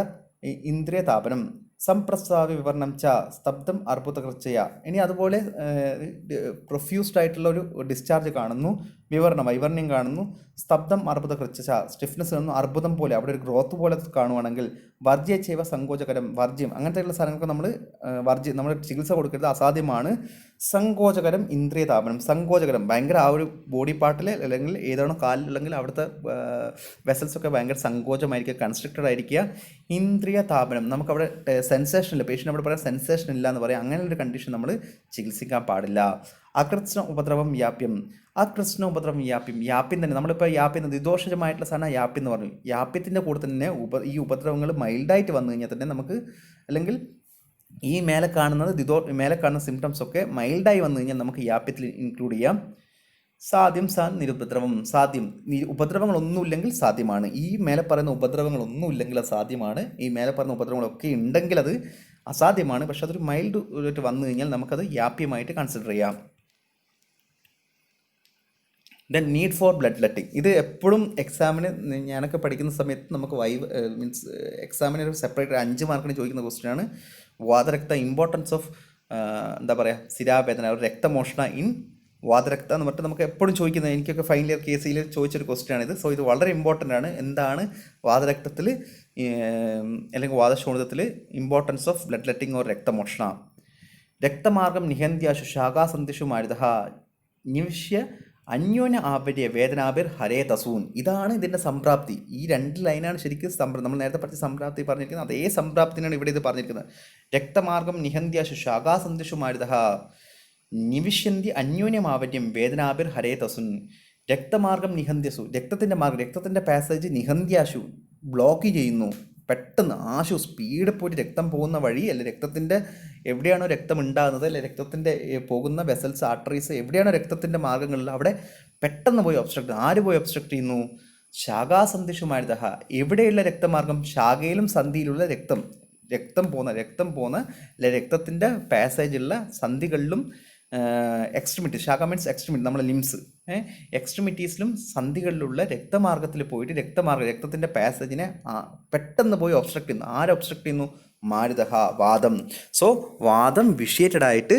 ഇന്ദ്രിയ താപനം. സംപ്രസ്താവ്യ വിവരണം ച സ്തബ്ധം അർബുദകൃച്ചയ. ഇനി അതുപോലെ പ്രൊഫ്യൂസ്ഡ് ആയിട്ടുള്ള ഒരു ഡിസ്ചാർജ് കാണുന്നു, വൈവർണ്യം കാണുന്നു, സ്തബ്ധം അർബുദകൃച്ച സ്റ്റിഫ്നെസ് കാണുന്നു, അർബുദം പോലെ അവിടെ ഒരു ഗ്രോത്ത് പോലെ കാണുവാണെങ്കിൽ വർജ്യ ചെയ്വ സങ്കോചകരം വർജ്യം അങ്ങനത്തെയുള്ള സാധനങ്ങൾക്ക് നമ്മൾ ചികിത്സ കൊടുക്കരുത്, അസാധ്യമാണ്. സങ്കോചകരം ഇന്ദ്രിയ താപനം, സങ്കോചകരം ഭയങ്കര ആ ഒരു ബോഡി പാർട്ടിൽ അല്ലെങ്കിൽ ഏതാണോ കാലിൽ അല്ലെങ്കിൽ അവിടുത്തെ വെസൽസ് ഒക്കെ ഭയങ്കര സങ്കോചമായിരിക്കുക, കൺസ്ട്രക്റ്റഡ് ആയിരിക്കുക. ഇന്ദ്രിയ താപനം നമുക്കവിടെ സെൻസേഷൻ ഇല്ല, പേഷ്യൻ്റ് അവിടെ പറയാം സെൻസേഷൻ ഇല്ല എന്ന് പറയാം. അങ്ങനെ ഒരു കണ്ടീഷൻ നമ്മൾ ചികിത്സിക്കാൻ പാടില്ല. അകൃത്സ്ന ഉപദ്രവം വ്യാപ്യം, അകൃത്സ്ന ഉപദ്രവം വ്യാപ്യം, വ്യാപ്യം തന്നെ നമ്മളിപ്പോൾ വ്യാപ്യം ദിദോഷജമായിട്ടുള്ള സാധനം വ്യാപ്യം എന്ന് പറഞ്ഞു. വ്യാപ്യത്തിൻ്റെ കൂടെ തന്നെ ഈ ഉപദ്രവങ്ങൾ മൈൽഡായിട്ട് വന്നു കഴിഞ്ഞാൽ തന്നെ നമുക്ക്, അല്ലെങ്കിൽ ഈ മേലെ കാണുന്ന സിംറ്റംസ് ഒക്കെ മൈൽഡായി വന്നു കഴിഞ്ഞാൽ നമുക്ക് വ്യാപ്യത്തിൽ ഇൻക്ലൂഡ് ചെയ്യാം. സാധ്യം നിരുപദ്രവം, സാധ്യം ഉപദ്രവങ്ങളൊന്നുമില്ലെങ്കിൽ സാധ്യമാണ്. ഈ മേലെ പറയുന്ന ഉപദ്രവങ്ങളൊന്നുമില്ലെങ്കിൽ അത് സാധ്യമാണ്. ഈ മേലെ പറയുന്ന ഉപദ്രവങ്ങളൊക്കെ ഉണ്ടെങ്കിൽ അത് അസാധ്യമാണ്. പക്ഷെ അതൊരു മൈൽഡ് ആയിട്ട് വന്നു കഴിഞ്ഞാൽ നമുക്കത് വ്യാപ്യമായിട്ട് കൺസിഡർ ചെയ്യാം. Then need for blood letting, ഇത് എപ്പോഴും എക്സാമിന് ഞാനൊക്കെ പഠിക്കുന്ന സമയത്ത് നമുക്ക് മീൻസ് എക്സാമിന് ഒരു സെപ്പറേറ്റ് 5 മാർക്കിന് ചോദിക്കുന്ന ക്വസ്റ്റ്യനാണ് വാതരക്ത, ഇമ്പോർട്ടൻസ് ഓഫ് എന്താ പറയുക സിരാവേദന, ഒരു രക്തമോഷണ ഇൻ വാതരക്ത എന്ന് പറഞ്ഞിട്ട് നമുക്ക് എപ്പോഴും ചോദിക്കുന്നത്, എനിക്കൊക്കെ ഫൈനൽ ഇയർ കേസിൽ ചോദിച്ചൊരു ക്വസ്റ്റ്യനാണിത്. സോ ഇത് വളരെ ഇമ്പോർട്ടൻ്റ് ആണ്. എന്താണ് വാതരക്തത്തിൽ അല്ലെങ്കിൽ വാതശോണിതത്തിൽ importance of blood letting or രക്തമോഷണ. രക്തമാർഗം നിഹന്ത്യാശു ശാഖാസന്ധിഷു മാരുത നിവിശ്യ അന്യോന്യ ആപര്യ വേദനാഭിർ ഹരേ തസൂൻ. ഇതാണ് ഇതിൻ്റെ സംപ്രാപ്തി. ഈ 2 ലൈനാണ് ശരിക്കും നമ്മൾ നേരത്തെ പഠിച്ച സംപ്രാപ്തി പറഞ്ഞിരിക്കുന്നത്. അതേ സംപ്രാപ്തിനാണ് ഇവിടെ ഇത് പറഞ്ഞിരിക്കുന്നത്. രക്തമാർഗം നിഹന്ത്യാശു ശാഖാസന്ധിഷു മാരുത നിവിശ്യന്തി അന്യോന്യമാവര്യം വേദനാഭിർ ഹരേ തസുൻ. രക്തമാർഗം നിഹന്ത്യസു, രക്തത്തിൻ്റെ പാസേജ് നിഹന്ത്യാശു ബ്ലോക്ക് ചെയ്യുന്നു. പെട്ടെന്ന് സ്പീഡ് പോയിട്ട് രക്തം പോകുന്ന വഴി, അല്ലെ രക്തത്തിൻ്റെ എവിടെയാണോ രക്തം ഉണ്ടാകുന്നത്, അല്ലെ രക്തത്തിൻ്റെ പോകുന്ന വെസൽസ്, ആർട്ടറീസ് എവിടെയാണോ രക്തത്തിൻ്റെ മാർഗ്ഗങ്ങളിൽ അവിടെ പെട്ടെന്ന് പോയി ഒബ്സ്ട്രക്ട് ചെയ്യുന്നു. ശാഖാസന്ധിഷുമാരുത, എവിടെയുള്ള രക്തമാർഗം, ശാഖയിലും സന്ധിയിലുള്ള രക്തം പോകുന്ന അല്ലെ രക്തത്തിൻ്റെ പാസേജുള്ള സന്ധികളിലും എക്സ്ട്രിമിറ്റി, ശാഖ മീൻസ് എക്സ്ട്രിമിറ്റി, നമ്മളെ ലിംസ്, എക്സ്ട്രിമിറ്റീസിലും സന്ധികളിലുള്ള രക്തമാർഗത്തിൽ പോയിട്ട് രക്തത്തിൻ്റെ പാസേജിനെ പെട്ടെന്ന് പോയി ഒബ്സ്ട്രക്ട് ചെയ്യുന്നു. ഒബ്സ്ട്രക്ട് ചെയ്യുന്നു? മാരുതഹ, വാദം. സോ വാദം വിഷ്യേറ്റഡ് ആയിട്ട്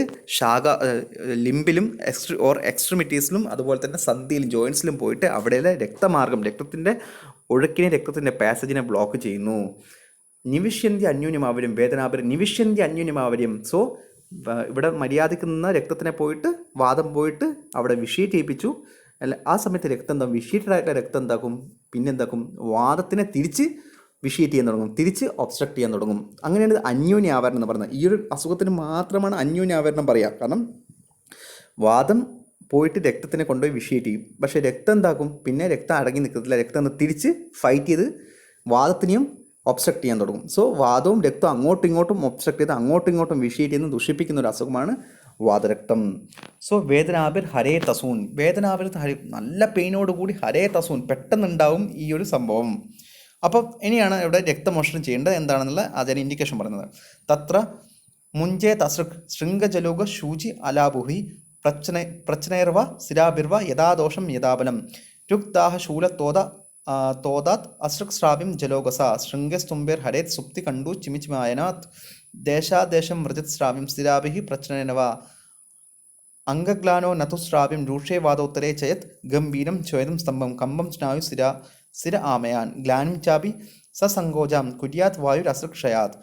ലിംബിലും എക്സ്ട്രിമിറ്റീസിലും അതുപോലെ തന്നെ സന്ധിയിലും ജോയിൻസിലും പോയിട്ട് അവിടെയുള്ള രക്തമാർഗം, രക്തത്തിൻ്റെ ഒഴുക്കിനെ, രക്തത്തിൻ്റെ പാസേജിനെ ബ്ലോക്ക് ചെയ്യുന്നു. നിവിശ്യന്തി അന്യോന്യമാവര്യം വേദനാപരം, നിവിശ്യന്തി അന്യോന്യമാവര്യം. സോ ഇവിടെ മര്യാദയ്ക്ക് നിന്ന രക്തത്തിനെ പോയിട്ട് വാദം പോയിട്ട് അവിടെ വിഷ്യേറ്റ് ചെയ്യിപ്പിച്ചു. അല്ല, ആ സമയത്ത് വിഷ്യേറ്റഡ് ആയിട്ടുള്ള രക്തം എന്താക്കും, വാദത്തിനെ തിരിച്ച് വിഷ്യേറ്റ് ചെയ്യാൻ തുടങ്ങും, തിരിച്ച് ഒബ്സ്ട്രക്ട് ചെയ്യാൻ തുടങ്ങും. അങ്ങനെയാണ് അന്യോന്യാവരണം എന്ന് പറയുന്നത്. ഈ ഒരു അസുഖത്തിന് മാത്രമാണ് അന്യോന്യാവരണം പറയുക. കാരണം വാദം പോയിട്ട് രക്തത്തിനെ കൊണ്ടുപോയി വിഷ്യേറ്റ് ചെയ്യും. പക്ഷേ രക്തം പിന്നെ രക്തം അടങ്ങി നിൽക്കത്തില്ല. രക്തം തിരിച്ച് ഫൈറ്റ് ചെയ്ത് വാദത്തിനെയും ഒബ്സ്ട്രക്ട് ചെയ്യാൻ തുടങ്ങും. സോ വാദവും രക്തം അങ്ങോട്ടും ഇങ്ങോട്ടും ഒബ്സ്ട്രക്ട് ചെയ്ത് അങ്ങോട്ടും ഇങ്ങോട്ടും വിഷ്യേറ്റ് ചെയ്യുന്ന ദുഷിപ്പിക്കുന്ന ഒരു അസുഖമാണ് വാതരക്തം. സോ വേദനാഭിർ ഹരേ തസൂൻ, വേദനാഭിർ നല്ല പെയിനോടുകൂടി ഹരേ തസൂൻ പെട്ടെന്നുണ്ടാവും ഈ ഒരു സംഭവം. അപ്പം ഇനിയാണ് ഇവിടെ രക്തമോഷണം ചെയ്യേണ്ടത് എന്താണെന്നുള്ള അതിന് ഇൻഡിക്കേഷൻ പറയുന്നത്. തത്ര മുഞ്ചേ ശൃംഗജലോക ശൂചി അലാബുഹി പ്രച്നൈർവ സിരാഭിർവ യഥാദോഷം യഥാബലം രുക്താഹ തോതാത് അസൃക്സ്രാവ്യം ജലോകസ ശൃംഗസ്തുംബേർ ഹരേത് സുപ്തി കണ്ടു ചിമിച്ചിമായനാത് ദേശാദേശം വ്രജത് സ്രാവ്യം സ്ഥിരാഭിഹി പ്രച്നനവ അംഗഗ്ലാനോ നതുസ്രാവ്യം രൂക്ഷേ വാദോത്തരേ ചയത് ഗംഭീരം ചോദം സ്തംഭം കമ്പം സ്നായു സ്ഥിര ആമയാൻ ഗ്ലാനിം ചാപി സസങ്കോജാം കുര്യാത് വായുരസൃക്ഷയാത്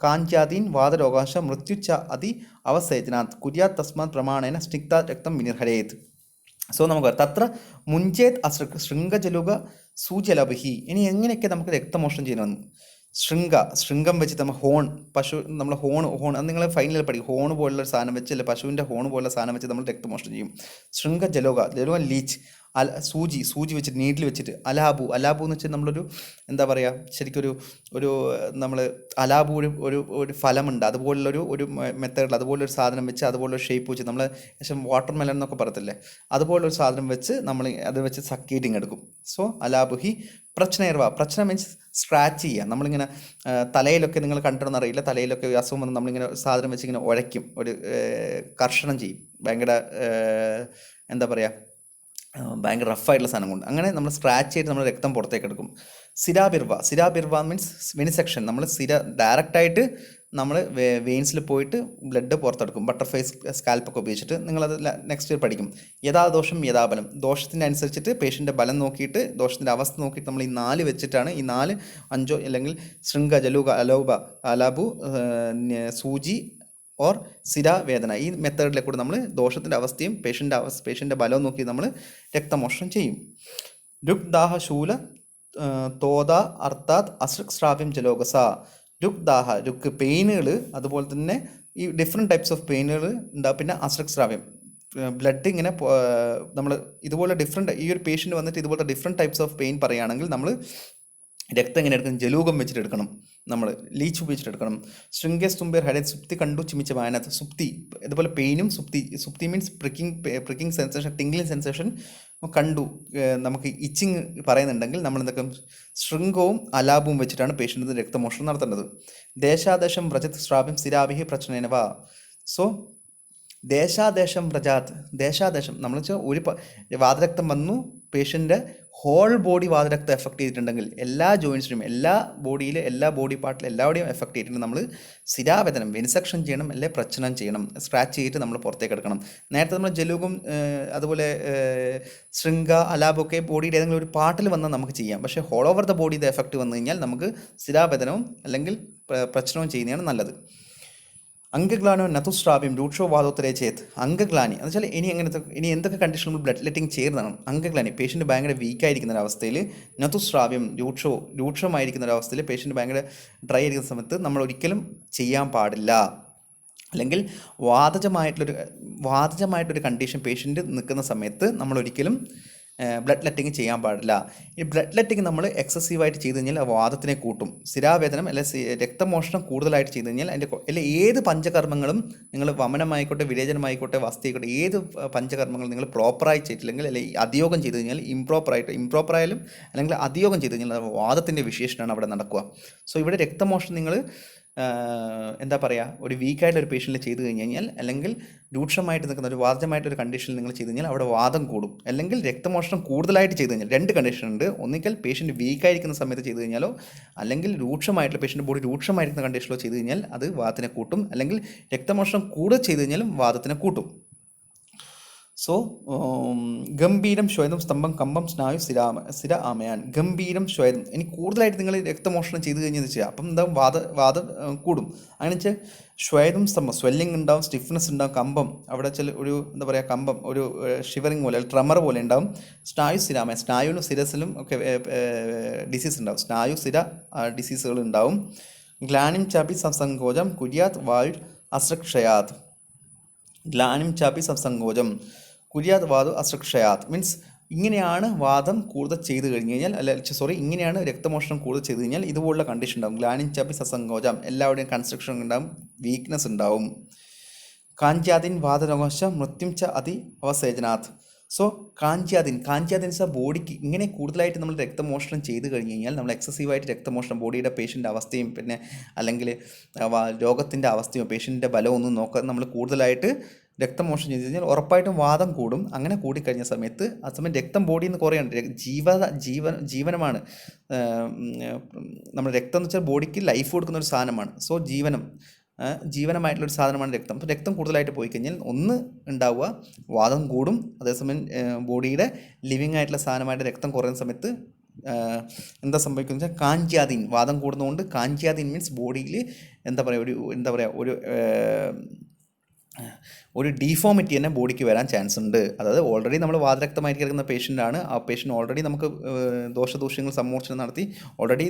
കാഞ്ചാദീൻ വാദരോഗാശ മൃത്യുച്ച അതി അവസേചനാത് കുര്യാത് തസ്മാത് പ്രമാണേന സ്നിഗ്ധാത് രക്തം വിനിർഹരേത്. സോ നമുക്ക് തത്ര മുഞ്ചേത് ശൃംഗജലുക സൂചലഭിഹി. ഇനി എങ്ങനെയൊക്കെ നമുക്ക് രക്തമോഷണം ചെയ്യണമെന്ന്. ശൃംഗം വെച്ച് നമ്മൾ ഹോൺ അത് നിങ്ങൾ ഫൈനലിൽ പഠിക്കും. ഹോൺ പോലുള്ള സാധനം വെച്ച്, അല്ലെ പശുവിൻ്റെ ഹോൺ പോലുള്ള സാധനം വെച്ച് നമ്മൾ രക്തമോഷണം ചെയ്യും. ജലോക ലീച്ച്, സൂചി വെച്ചിട്ട്, നീഡിൽ വെച്ചിട്ട്. അലാബു എന്ന് വെച്ചാൽ നമ്മളൊരു എന്താ പറയുക, ശരിക്കൊരു നമ്മൾ അലാബു ഒരു ഫലമുണ്ട്, അതുപോലുള്ളൊരു മെത്തേഡിൽ അതുപോലൊരു സാധനം വെച്ച്, അതുപോലൊരു ഷേപ്പ് വെച്ച്, നമ്മൾ ശേഷം വാട്ടർ മെലൺ എന്നൊക്കെ പറയത്തില്ലേ, അതുപോലൊരു സാധനം വെച്ച് അത് വെച്ച് സക്കേറ്റിങ് എടുക്കും. സോ അലാബുഹി പ്രശ്ന മീൻസ് സ്ക്രാച്ച് ചെയ്യുക. നമ്മളിങ്ങനെ തലയിലൊക്കെ നിങ്ങൾ കണ്ടിട്ടൊന്നും അറിയില്ല, തലയിലൊക്കെ അസുഖം വന്ന് നമ്മളിങ്ങനെ സാധനം വെച്ച് ഇങ്ങനെ ഉരയ്ക്കും, ഒരു കർഷണം ചെയ്യും. ഭയങ്കര എന്താ പറയുക, ഭയങ്കര റഫായിട്ടുള്ള സാധനം കൊണ്ട് അങ്ങനെ നമ്മൾ സ്ക്രാച്ച് ചെയ്ത് നമ്മൾ രക്തം പുറത്തേക്ക് എടുക്കും. സിരാബിർവ മീൻസ് വെനിസെക്ഷൻ. നമ്മൾ ഡയറക്റ്റായിട്ട് നമ്മൾ വെയിൻസിൽ പോയിട്ട് ബ്ലഡ് പുറത്തെടുക്കും ബട്ടർഫ്ലൈ സ്കാൽപ്പൊക്കെ ഉപയോഗിച്ചിട്ട്. നിങ്ങളത് നെക്സ്റ്റ് പഠിക്കും. യഥാദോഷം യഥാബലം. ദോഷത്തിൻ്റെ അനുസരിച്ചിട്ട് പേഷ്യൻ്റെ ബലം നോക്കിയിട്ട് ദോഷത്തിൻ്റെ അവസ്ഥ നോക്കിയിട്ട് നമ്മൾ ഈ 4 വെച്ചിട്ടാണ് ഈ 4 5 അല്ലെങ്കിൽ ശൃംഗ ജലൂക അലാബു സൂചി ഓർ സ്ഥിരവേദന ഈ മെത്തേഡിലെ കൂടെ നമ്മൾ ദോഷത്തിൻ്റെ അവസ്ഥയും പേഷ്യൻ്റെ ബലവും നോക്കി നമ്മൾ രക്തമോഷണം ചെയ്യും. രുക്ദാഹ ശൂല തോത അർത്ഥാത് അസൃക്സ്രാവ്യം ജലോകസ. രുക്ക് പെയിനുകൾ, അതുപോലെ തന്നെ ഈ ഡിഫറെൻറ്റ് ടൈപ്സ് ഓഫ് പെയിനുകൾ ഉണ്ടാവും. പിന്നെ അസൃക്സ്രാവ്യം ബ്ലഡ് ഇങ്ങനെ നമ്മൾ ഇതുപോലെ ഈ ഒരു പേഷ്യൻ്റ് വന്നിട്ട് ഇതുപോലത്തെ ഡിഫറെൻറ്റ് ടൈപ്സ് ഓഫ് പെയിൻ പറയുകയാണെങ്കിൽ നമ്മൾ രക്തം എങ്ങനെ എടുക്കണം? ജലൂകം വെച്ചിട്ട് എടുക്കണം, നമ്മൾ ലീച്ച് ഉപയോഗിച്ചിട്ട് എടുക്കണം. ശൃംഗസ്തുംബേർ ഹെഡൻ സുപ്തി കണ്ടു ചിമിച്ച വായനത്ത്. സുപ്തി ഇതുപോലെ പെയിനും സുപ്തി means pricking sensation, tingling sensation കണ്ടു, നമുക്ക് ഇച്ചിങ് പറയുന്നുണ്ടെങ്കിൽ നമ്മൾ എന്തൊക്കെ ശൃംഗവും അലാപവും വെച്ചിട്ടാണ് പേഷ്യൻറ്റിന് രക്തമോഷണം നടത്തേണ്ടത്. ദേശാദേശം വ്രജത് ശ്രാവ്യം സ്ഥിരാഭിഹി പ്രശ്നേനവ. സോ ദേശാദേശം വ്രജാത്, ദേശാദേശം നമ്മൾ വെച്ചാൽ ഒരു വാതരക്തം വന്നു, പേഷ്യൻ്റെ ഹോൾ ബോഡി വാതരക്തം എഫക്റ്റ് ചെയ്തിട്ടുണ്ടെങ്കിൽ എല്ലാ ജോയിൻസിനും ബോഡിയിലെ എല്ലാ ബോഡി പാർട്ടിലും എല്ലാവിടെയും എഫക്റ്റ് ചെയ്തിട്ടുണ്ട് നമ്മൾ സ്ഥിരാവേദനം വെനിസെക്ഷൻ ചെയ്യണം, അല്ലെങ്കിൽ പ്രശ്നം ചെയ്യണം, സ്ക്രാച്ച് ചെയ്തിട്ട് നമ്മൾ പുറത്തേക്ക് എടുക്കണം. നേരത്തെ നമ്മൾ ജലൂകം അതുപോലെ ശൃംഗ അലാബൊക്കെ ബോഡിയുടെ ഏതെങ്കിലും ഒരു പാർട്ടിൽ വന്നാൽ നമുക്ക് ചെയ്യാം. പക്ഷേ ഹോൾ ഓവർ ദ ബോഡി ഇത് എഫക്റ്റ് വന്നു കഴിഞ്ഞാൽ നമുക്ക് സ്ഥിരാവേദനവും അല്ലെങ്കിൽ പ്രശ്നവും ചെയ്യുന്നതാണ് നല്ലത്. അംഗഗ്ലാനോ നതുസ്രാവ്യം രൂക്ഷോ വാദോത്തരേ ചേത്. അംഗഗ്ലാനി എന്ന് വെച്ചാൽ ഇനി എന്തൊക്കെ കണ്ടീഷൻ ബ്ലഡ് ലെറ്റിംഗ് ചെയ്യുന്നതാണ്? അംഗഗ്ലാനി പേഷ്യൻ്റ് ഭയങ്കര വീക്കായിരിക്കുന്ന ഒരവസ്ഥയിൽ, നതുസ്രാവ്യം രൂക്ഷമായിരിക്കുന്ന ഒരവസ്ഥയിൽ, പേഷ്യൻ്റ് ഭയങ്കര ഡ്രൈ ആയിരിക്കുന്ന സമയത്ത് നമ്മൾ ഒരിക്കലും ചെയ്യാൻ പാടില്ല. അല്ലെങ്കിൽ വാതജമായിട്ടൊരു കണ്ടീഷൻ പേഷ്യൻ്റ് നിൽക്കുന്ന സമയത്ത് നമ്മളൊരിക്കലും ബ്ലഡ് ലെറ്റിങ് ചെയ്യാൻ പാടില്ല. ഈ ബ്ലഡ് ലെറ്റിങ് നമ്മൾ എക്സസീവായിട്ട് ചെയ്ത് കഴിഞ്ഞാൽ വാദത്തിനെ കൂട്ടും. സ്ഥിരാവേദനം രക്തമോഷണം കൂടുതലായിട്ട് ചെയ്ത് കഴിഞ്ഞാൽ അതിൻ്റെ ഏത് പഞ്ചകർമ്മങ്ങളും നിങ്ങൾ വമനമായിക്കോട്ടെ വിരേചനമായിക്കോട്ടെ വസ്തിയായിക്കോട്ടെ ഏത് പഞ്ചകർമ്മങ്ങളും നിങ്ങൾ പ്രോപ്പറായി ചെയ്തിട്ടില്ലെങ്കിൽ അല്ലെങ്കിൽ അതിയോഗം ചെയ്ത് കഴിഞ്ഞാൽ ഇംപ്രോപ്പറായാലും അല്ലെങ്കിൽ അതിയോഗം ചെയ്ത് കഴിഞ്ഞാൽ വാദത്തിൻ്റെ വിശേഷണമാണ് അവിടെ നടക്കുക. സോ ഇവിടെ രക്തമോഷണം നിങ്ങൾ എന്താ പറയുക, ഒരു വീക്കായിട്ടൊരു പേഷ്യൻറ്റിൽ ചെയ്ത് കഴിഞ്ഞ് കഴിഞ്ഞാൽ അല്ലെങ്കിൽ രൂക്ഷമായിട്ട് നിൽക്കുന്ന ഒരു വാതജമായിട്ടൊരു കണ്ടീഷനിൽ നിങ്ങൾ ചെയ്ത് കഴിഞ്ഞാൽ അവിടെ വാദം കൂടും. അല്ലെങ്കിൽ രക്തമോഷണം കൂടുതലായിട്ട് ചെയ്ത് കഴിഞ്ഞാൽ 2 കണ്ടീഷൻ ഉണ്ട്. ഒന്നിക്കൽ പേഷ്യൻറ്റ് വീക്കായിരിക്കുന്ന സമയത്ത് ചെയ്ത് കഴിഞ്ഞാലോ അല്ലെങ്കിൽ രൂക്ഷമായിട്ടുള്ള പേഷ്യൻ്റ് ബോഡി രൂക്ഷമായിരിക്കുന്ന കണ്ടീഷനിലോ ചെയ്ത് കഴിഞ്ഞാൽ അത് വാദത്തിനെ കൂട്ടും. അല്ലെങ്കിൽ രക്തമോഷണം കൂടുതൽ ചെയ്ത് കഴിഞ്ഞാലും വാദത്തിനെ കൂട്ടും. സോ ഗംഭീരം ശ്വേതം സ്തംഭം കമ്പം സ്നായു സ്ഥിര ആമയാൻ. ഗംഭീരം ശ്വേതം ഇനി കൂടുതലായിട്ട് നിങ്ങൾ രക്തമോഷണം ചെയ്ത് കഴിഞ്ഞാൽ ചെയ്യാം. അപ്പം എന്താവും വാദം കൂടും. അങ്ങനെ വെച്ചാൽ ശ്വേതം സ്തംഭം സ്വെല്ലിംഗ് ഉണ്ടാവും, സ്റ്റിഫ്നെസ് ഉണ്ടാവും, കമ്പം അവിടെ ചില ഒരു എന്താ പറയുക കമ്പം ഒരു ഷിവറിങ് പോലെ ട്രമർ പോലെ ഉണ്ടാവും. സ്നായു സ്ഥിരാമയാൻ സ്നായുവിനും സ്ഥിരസിലും ഒക്കെ ഡിസീസ് ഉണ്ടാവും, സ്നായു സ്ഥിര ഡിസീസുകൾ ഉണ്ടാവും. ഗ്ലാനിം ചാപി സംസങ്കോചം കുര്യാത് വായു അസ്രക്ഷയാത്. ഗ്ലാനിം ചാപി സംസങ്കോചം കുര്യാത് വാദു അസൃക്ഷയാത് മീൻസ് ഇങ്ങനെയാണ് വാദം കൂടുതൽ ചെയ്ത് കഴിഞ്ഞ് കഴിഞ്ഞാൽ ഇങ്ങനെയാണ് രക്തമോഷണം കൂടുതൽ ചെയ്ത് കഴിഞ്ഞാൽ ഇതുപോലുള്ള കണ്ടീഷൻ ഉണ്ടാവും. ഗ്ലാനിൻ ചാപ്പി സസങ്കോചം എല്ലാവരുടെയും കൺസ്ട്രക്ഷൻ ഉണ്ടാവും, വീക്ക്നെസ് ഉണ്ടാവും. കാഞ്ചാദിൻ വാദരോഗശ മൃത്യും ച അതി അവസേചനാഥ്. സോ കാഞ്ചാദിൻ ബോഡിക്ക് ഇങ്ങനെ കൂടുതലായിട്ട് നമ്മൾ രക്തമോഷണം ചെയ്ത് കഴിഞ്ഞ് കഴിഞ്ഞാൽ നമ്മൾ എക്സസീവായിട്ട് രക്തമോഷണം ബോഡിയുടെ പേഷ്യൻ്റെ അവസ്ഥയും പിന്നെ അല്ലെങ്കിൽ രോഗത്തിൻ്റെ അവസ്ഥയും പേഷ്യൻ്റെ ബലവും ഒന്നും നോക്കാതെ നമ്മൾ കൂടുതലായിട്ട് രക്തമോഷണം ചെയ്ത് കഴിഞ്ഞാൽ ഉറപ്പായിട്ടും വാദം കൂടും. അങ്ങനെ കൂടിക്കഴിഞ്ഞ സമയത്ത് ആ സമയം രക്തം ബോഡിയിൽ നിന്ന് കുറയാണ്. ജീവനമാണ് നമ്മൾ രക്തം എന്ന് വെച്ചാൽ ബോഡിക്ക് ലൈഫ് കൊടുക്കുന്ന ഒരു സാധനമാണ്. സോ ജീവനമായിട്ടുള്ളൊരു സാധനമാണ് രക്തം. അപ്പോൾ രക്തം കൂടുതലായിട്ട് പോയി കഴിഞ്ഞാൽ ഒന്ന് ഉണ്ടാവുക വാദം കൂടും. അതേസമയം ബോഡിയുടെ ലിവിങ് ആയിട്ടുള്ള സാധനമായിട്ട് രക്തം കുറയുന്ന സമയത്ത് എന്താ സംഭവിക്കുന്നത് വെച്ചാൽ കാഞ്ചാദിൻ വാദം കൂടുന്നതുകൊണ്ട് കാഞ്ചാദിൻ മീൻസ് ബോഡിയിൽ ഒരു ഡീഫോമിറ്റി തന്നെ ബോഡിക്ക് വരാൻ ചാൻസ് ഉണ്ട്. അതായത് ഓൾറെഡി നമ്മൾ വാതരക്തമായിട്ട് കിടക്കുന്ന പേഷ്യൻ്റാണ്. ആ പേഷ്യൻ്റ് ഓൾറെഡി നമുക്ക് ദോഷദൂഷ്യങ്ങൾ സമ്മോചനം നടത്തി ഓൾറെഡി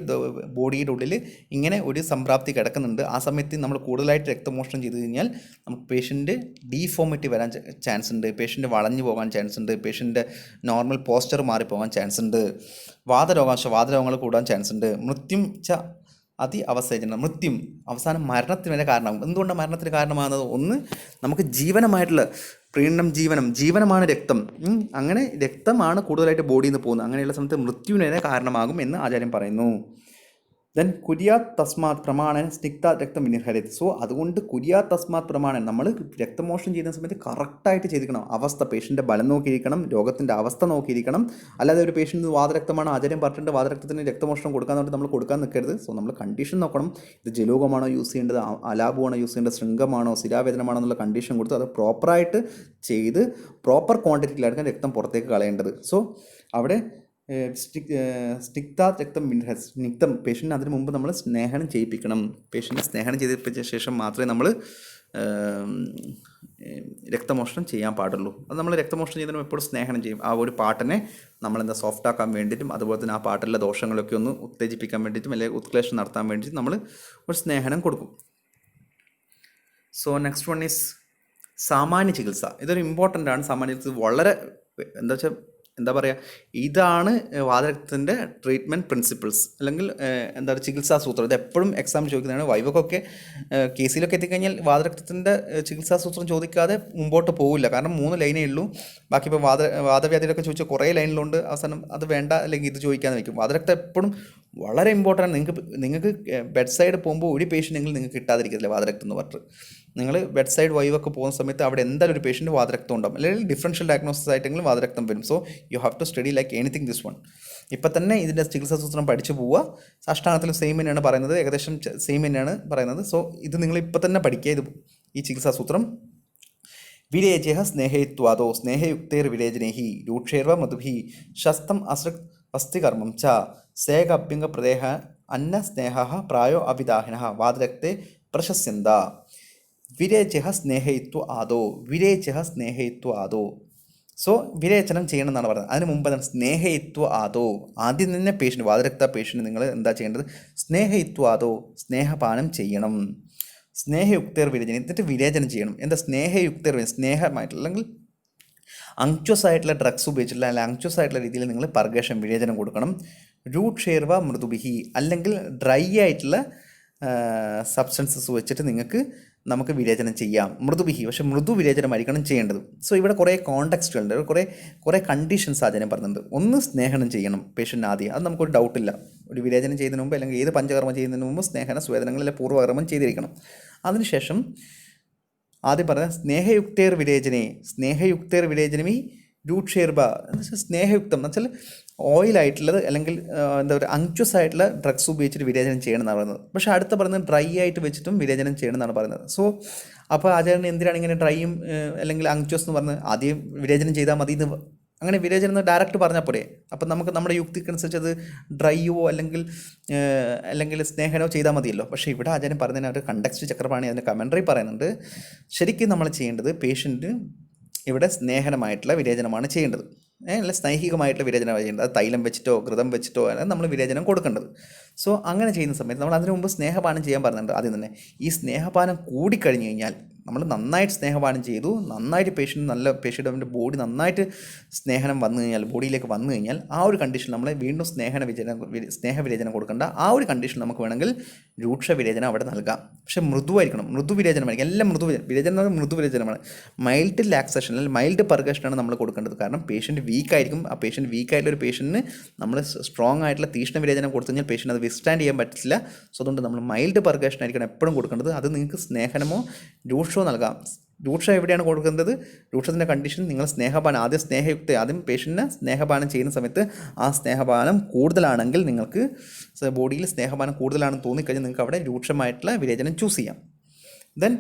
ബോഡിയുടെ ഉള്ളിൽ ഇങ്ങനെ ഒരു സംപ്രാപ്തി കിടക്കുന്നുണ്ട്. ആ സമയത്ത് നമ്മൾ കൂടുതലായിട്ട് രക്തമോഷണം ചെയ്ത് കഴിഞ്ഞാൽ നമുക്ക് പേഷ്യൻ്റ് ഡീഫോമിറ്റി വരാൻ ചാൻസ് ഉണ്ട്, പേഷ്യൻ്റ് വളഞ്ഞു പോകാൻ ചാൻസ് ഉണ്ട്, പേഷ്യൻ്റെ നോർമൽ പോസ്ചർ മാറിപ്പോകാൻ ചാൻസ് ഉണ്ട്, വാതരോഗങ്ങൾ കൂടാൻ ചാൻസ് ഉണ്ട്. മൃത്യും ച അതി അവസേചനം മൃത്യും അവസാനം മരണത്തിന് വരെ കാരണമാകും. എന്തുകൊണ്ടാണ് മരണത്തിന് കാരണമാകുന്നത്? ഒന്ന് നമുക്ക് ജീവനമായിട്ടുള്ള ജീവനമാണ് രക്തം. അങ്ങനെ രക്തമാണ് കൂടുതലായിട്ട് ബോഡിയിൽ നിന്ന് പോകുന്നത്. അങ്ങനെയുള്ള സമയത്ത് മൃത്യുവിന് വരെ കാരണമാകും എന്ന് ആചാര്യൻ പറയുന്നു. ദെൻ കുര്യാത് തസ്മാത് പ്രമാണൻ സ്നിഗ്ധ രക്തം വിനിഹരത്. സോ അതുകൊണ്ട് കുര്യാത് തസ്മാത് പ്രമാണൻ നമ്മൾ രക്തമോഷണം ചെയ്യുന്ന സമയത്ത് കറക്റ്റായിട്ട് ചെയ്തിരിക്കണം. അവസ്ഥ പേഷ്യൻ്റെ ബലം നോക്കിയിരിക്കണം, രോഗത്തിൻ്റെ അവസ്ഥ നോക്കിയിരിക്കണം. അല്ലാതെ ഒരു പേഷ്യൻ്റ് വാതരക്തമാണ് ആചാര്യം പറഞ്ഞിട്ട് വാതരക്തത്തിന് രക്തമോഷണം കൊടുക്കാൻ വേണ്ടി നമ്മൾ കൊടുക്കാൻ നിൽക്കരുത്. സോ നമ്മൾ കണ്ടീഷൻ നോക്കണം. ഇത് ജലൂകമാണോ യൂസ് ചെയ്യേണ്ടത്, അലാപമാണോ യൂസ് ചെയ്യേണ്ടത്, ശൃംഗമാണോ ശിരാവേദനമാണോ എന്നുള്ള കണ്ടീഷൻ കൊടുത്ത് അത് പ്രോപ്പറായിട്ട് ചെയ്ത് പ്രോപ്പർ ക്വാണ്ടിറ്റിയിലായിരിക്കും രക്തം പുറത്തേക്ക് കളയേണ്ടത്. സോ അവിടെ സ്നിഗ്ധ രക്തം സ്നിഗ്ധം പേഷ്യൻ്റ് അതിന് മുമ്പ് നമ്മൾ സ്നേഹനം ചെയ്യിപ്പിക്കണം. പേഷ്യൻ്റ് സ്നേഹനം ചെയ്യിപ്പിച്ച ശേഷം മാത്രമേ നമ്മൾ രക്തമോഷണം ചെയ്യാൻ പാടുള്ളൂ. അത് നമ്മൾ രക്തമോഷണം ചെയ്യുന്നതിനും എപ്പോഴും സ്നേഹനം ചെയ്യും. ആ ഒരു പാട്ടിനെ നമ്മളെന്താ സോഫ്റ്റ് ആക്കാൻ വേണ്ടിയിട്ടും അതുപോലെ തന്നെ ആ പാട്ടിലെ ദോഷങ്ങളൊക്കെ ഒന്ന് ഉത്തേജിപ്പിക്കാൻ വേണ്ടിയിട്ടും അല്ലെങ്കിൽ ഉത്ക്ലേശം നടത്താൻ വേണ്ടിയിട്ട് നമ്മൾ ഒരു സ്നേഹനം കൊടുക്കും. സോ നെക്സ്റ്റ് വൺ ഈസ് സാമാന്യ ചികിത്സ. ഇതൊരു ഇമ്പോർട്ടൻ്റ് ആണ്. സാമാന്യ ചികിത്സ വളരെ എന്താ പറയുക, ഇതാണ് വാതരക്തത്തിൻ്റെ ട്രീറ്റ്മെൻറ്റ് പ്രിൻസിപ്പിൾസ് അല്ലെങ്കിൽ എന്താ പറയുക ചികിത്സാ സൂത്രം. ഇത് എപ്പോഴും എക്സാം ചോദിക്കുന്നതാണ്. വൈവക്കൊക്കെ കേസിലൊക്കെ എത്തിക്കഴിഞ്ഞാൽ വാതരക്തത്തിൻ്റെ ചികിത്സാ സൂത്രം ചോദിക്കാതെ മുമ്പോട്ട് പോകില്ല. കാരണം 3 ലൈനേ ഉള്ളൂ. ബാക്കി ഇപ്പോൾ വാദവ്യാധിയിലൊക്കെ ചോദിച്ചാൽ കുറേ ലൈനിലുണ്ട്. അവസാനം അത് വേണ്ട അല്ലെങ്കിൽ ഇത് ചോദിക്കാതെ വയ്ക്കും. വാതരക്തം എപ്പോഴും വളരെ ഇമ്പോർട്ടൻ്റ് ആണ്. നിങ്ങൾക്ക് ബെഡ് സൈഡ് പോകുമ്പോൾ ഒരു പേഷ്യൻ്റെങ്കിലും നിങ്ങൾക്ക് കിട്ടാതിരിക്കത്തില്ല വാതരക്തം എന്ന് പറഞ്ഞിട്ട്. നിങ്ങൾ ബെഡ് സൈഡ് വൈവൊക്കെ പോകുന്ന സമയത്ത് അവിടെ എന്തായാലും ഒരു പേഷ്യൻ്റ് വാതരക്തം ഉണ്ടാവും, അല്ലെങ്കിൽ ഡിഫറൻഷ്യൽ ഡയഗ്നോസിസ് ആയിട്ടെങ്കിലും വാതരക്തം വരും. So you have to study like anything this one. ഇപ്പം തന്നെ ഇതിൻ്റെ ചികിത്സാ സൂത്രം പഠിച്ചു പോവുക. സാഷ്ടാംഗത്തിലും സെയിം തന്നെയാണ് പറയുന്നത്, ഏകദേശം സെയിം തന്നെയാണ് പറയുന്നത്. സോ ഇത് നിങ്ങൾ ഇപ്പം തന്നെ പഠിക്കുക. ഇത് ഈ ചികിത്സാ സൂത്രം വിരേജ്യ സ്നേഹയിത്വാദോ സ്നേഹയുക്തൈർവിരേചനൈഃ രൂക്ഷൈർവ മധുഭിः ശസ്തം അസൃക് വസ്തികർമ്മം ച സേക അഭ്യംഗപ്രദേഹ അന്നസ്നേഹഃ പ്രായോ അവിദാഹിനഃ വാതരക്തേ പ്രശസ്യന്ത. വിരേജ്യ സ്നേഹയിത്വ ആദോ. സോ വിരേചനം ചെയ്യണം എന്നാണ് പറയുന്നത്. അതിന് മുമ്പ് സ്നേഹയിത്വ ആദോ. ആദ്യം തന്നെ പേഷ്യൻ്റ് വാതരക്ത പേഷ്യൻ്റ് നിങ്ങൾ എന്താ ചെയ്യേണ്ടത്, സ്നേഹയിത്വ ആദോ സ്നേഹപാനം ചെയ്യണം. സ്നേഹയുക്തർ വിരേചനം, എന്നിട്ട് വിരേചനം ചെയ്യണം. എന്താ സ്നേഹയുക്തർ, സ്നേഹമായിട്ടുള്ള അല്ലെങ്കിൽ അങ്ക്ച്വസ് ആയിട്ടുള്ള ഡ്രഗ്സ് ഉപയോഗിച്ചിട്ടുള്ള അല്ലെങ്കിൽ അങ്ക്ച്വസ് ആയിട്ടുള്ള രീതിയിൽ നിങ്ങൾ പർഗേഷൻ വിരേചനം കൊടുക്കണം. രൂക്ഷേർവ മൃദുബിഹി, അല്ലെങ്കിൽ ഡ്രൈ ആയിട്ടുള്ള സബ്സ്റ്റൻസസ് വെച്ചിട്ട് നമുക്ക് വിരേചനം ചെയ്യാം. മൃദുബിഹി, പക്ഷേ മൃദു വിരേചനമായിരിക്കണം ചെയ്യേണ്ടത്. സോ ഇവിടെ കുറേ കോണ്ടെക്സ്റ്റുകളുണ്ട്, കുറേ കണ്ടീഷൻസ് ആചാര്യം പറയുന്നുണ്ട്. ഒന്ന് സ്നേഹനം ചെയ്യണം പേഷ്യൻ്റ് ആദ്യം, അത് നമുക്കൊരു ഡൗട്ടില്ല. ഒരു വിരേചനം ചെയ്യുന്നതിന് മുമ്പ് അല്ലെങ്കിൽ ഏത് പഞ്ചകർമ്മം ചെയ്യുന്നതിന് മുമ്പ് സ്നേഹന സ്വേദനങ്ങളിൽ പൂർവ്വകർമ്മം ചെയ്തിരിക്കണം. അതിനുശേഷം ആദ്യം പറഞ്ഞ സ്നേഹയുക്തേർ വിരേചനമി രൂക്ഷേർബ എന്ന് വെച്ചാൽ സ്നേഹയുക്തം എന്ന് വെച്ചാൽ ഓയിലായിട്ടുള്ളത് അല്ലെങ്കിൽ എന്താ പറയുക അങ്ക്ച്വസ് ആയിട്ടുള്ള ഡ്രഗ്സ് ഉപയോഗിച്ചിട്ട് വിരേചനം ചെയ്യണം എന്നാണ് പറയുന്നത്. പക്ഷേ അടുത്ത പറയുന്നത് ഡ്രൈ ആയിട്ട് വെച്ചിട്ടും വിരേചനം ചെയ്യണം എന്നാണ് പറയുന്നത്. സോ അപ്പോൾ ആചാര്യൻ എന്തിനാണ് ഇങ്ങനെ ഡ്രൈയും അല്ലെങ്കിൽ അങ്ക്ച്വസ് എന്ന് പറഞ്ഞ് ആദ്യം വിരേചനം ചെയ്താൽ മതി എന്ന് അങ്ങനെ വിരേചനം എന്ന് ഡയറക്റ്റ് പറഞ്ഞാൽ പോരെ. അപ്പം നമുക്ക് നമ്മുടെ യുക്തിക്കനുസരിച്ച് അത് ഡ്രൈയോ അല്ലെങ്കിൽ സ്നേഹനോ ചെയ്താൽ മതിയല്ലോ. പക്ഷേ ഇവിടെ ആചാര്യൻ പറഞ്ഞതിന് ഒരു കണ്ടക്സ്റ്റ് ചക്രപാണി അതിൻ്റെ കമൻട്രി പറയുന്നുണ്ട്. ശരിക്കും നമ്മൾ ചെയ്യേണ്ടത് പേഷ്യൻറ്റ് ഇവിടെ സ്നേഹനമായിട്ടുള്ള വിരേചനമാണ് ചെയ്യേണ്ടത്, അല്ല സ്നൈഹികമായിട്ടുള്ള വിരേചനമാണ് ചെയ്യേണ്ടത്. അത് തൈലം വെച്ചിട്ടോ ഘൃതം വെച്ചിട്ടോ ആണ് നമ്മൾ വിരേചനം കൊടുക്കേണ്ടത്. സോ അങ്ങനെ ചെയ്യുന്ന സമയത്ത് നമ്മൾ അതിനു മുമ്പ് സ്നേഹപാനം ചെയ്യാൻ പറഞ്ഞിട്ടുണ്ട്. ആദ്യം തന്നെ ഈ സ്നേഹപാനം കൂടിക്കഴിഞ്ഞ് കഴിഞ്ഞാൽ നമ്മൾ നന്നായിട്ട് സ്നേഹപാനം ചെയ്തു, നന്നായിട്ട് പേഷ്യൻ്റ് ബോഡി നന്നായിട്ട് സ്നേഹനം വന്നു കഴിഞ്ഞാൽ ബോഡിയിലേക്ക് വന്നു കഴിഞ്ഞാൽ ആ ഒരു കണ്ടീഷൻ നമ്മൾ വീണ്ടും സ്നേഹവിരേചനം കൊടുക്കേണ്ട. ആ ഒരു കണ്ടീഷൻ നമുക്ക് വേണമെങ്കിൽ രൂക്ഷ വിരേചനം അവിടെ നൽകാം. പക്ഷേ മൃദുവായിരിക്കണം, മൃദുവിരേചനമായിരിക്കും. എല്ലാം മൃദുവിരേചനമാണ്. മൈൽഡ് റിലാക്സേഷൻ അല്ലെങ്കിൽ മൈൽഡ് പർഗഷനാണ് നമ്മൾ കൊടുക്കേണ്ടത്. കാരണം പേഷ്യൻ്റ് വീക്കായിരിക്കും. ആ പേഷ്യൻ്റ് വീക്കായിട്ടുള്ള ഒരു പേഷ്യൻറ്റിന് നമ്മൾ സ്ട്രോങ് ആയിട്ടുള്ള തീക്ഷ്ണ വിരേചനം കൊടുത്തു കഴിഞ്ഞാൽ പേഷ്യൻ്റ് അത് വിസ്റ്റാൻഡ് ചെയ്യാൻ പറ്റില്ല. സോ അതുകൊണ്ട് നമ്മൾ മൈൽഡ് പർഗഷൻ ആയിരിക്കണം എപ്പോഴും കൊടുക്കേണ്ടത്. അത് നിങ്ങൾക്ക് സ്നേഹനമോ രൂക്ഷമോ നൽകാം. രൂക്ഷം എവിടെയാണ് കൊടുക്കുന്നത്? രൂക്ഷത്തിൻ്റെ കണ്ടീഷൻ നിങ്ങൾ ആദ്യം പേഷ്യൻറ്റിന് സ്നേഹപാനം ചെയ്യുന്ന സമയത്ത് ആ സ്നേഹപാനം കൂടുതലാണെങ്കിൽ നിങ്ങൾക്ക് ബോഡിയിൽ സ്നേഹപാനം കൂടുതലാണെന്ന് തോന്നിക്കഴിഞ്ഞാൽ നിങ്ങൾക്ക് അവിടെ രൂക്ഷമായിട്ടുള്ള വിരേചനം ചൂസ് ചെയ്യാം. ദെൻ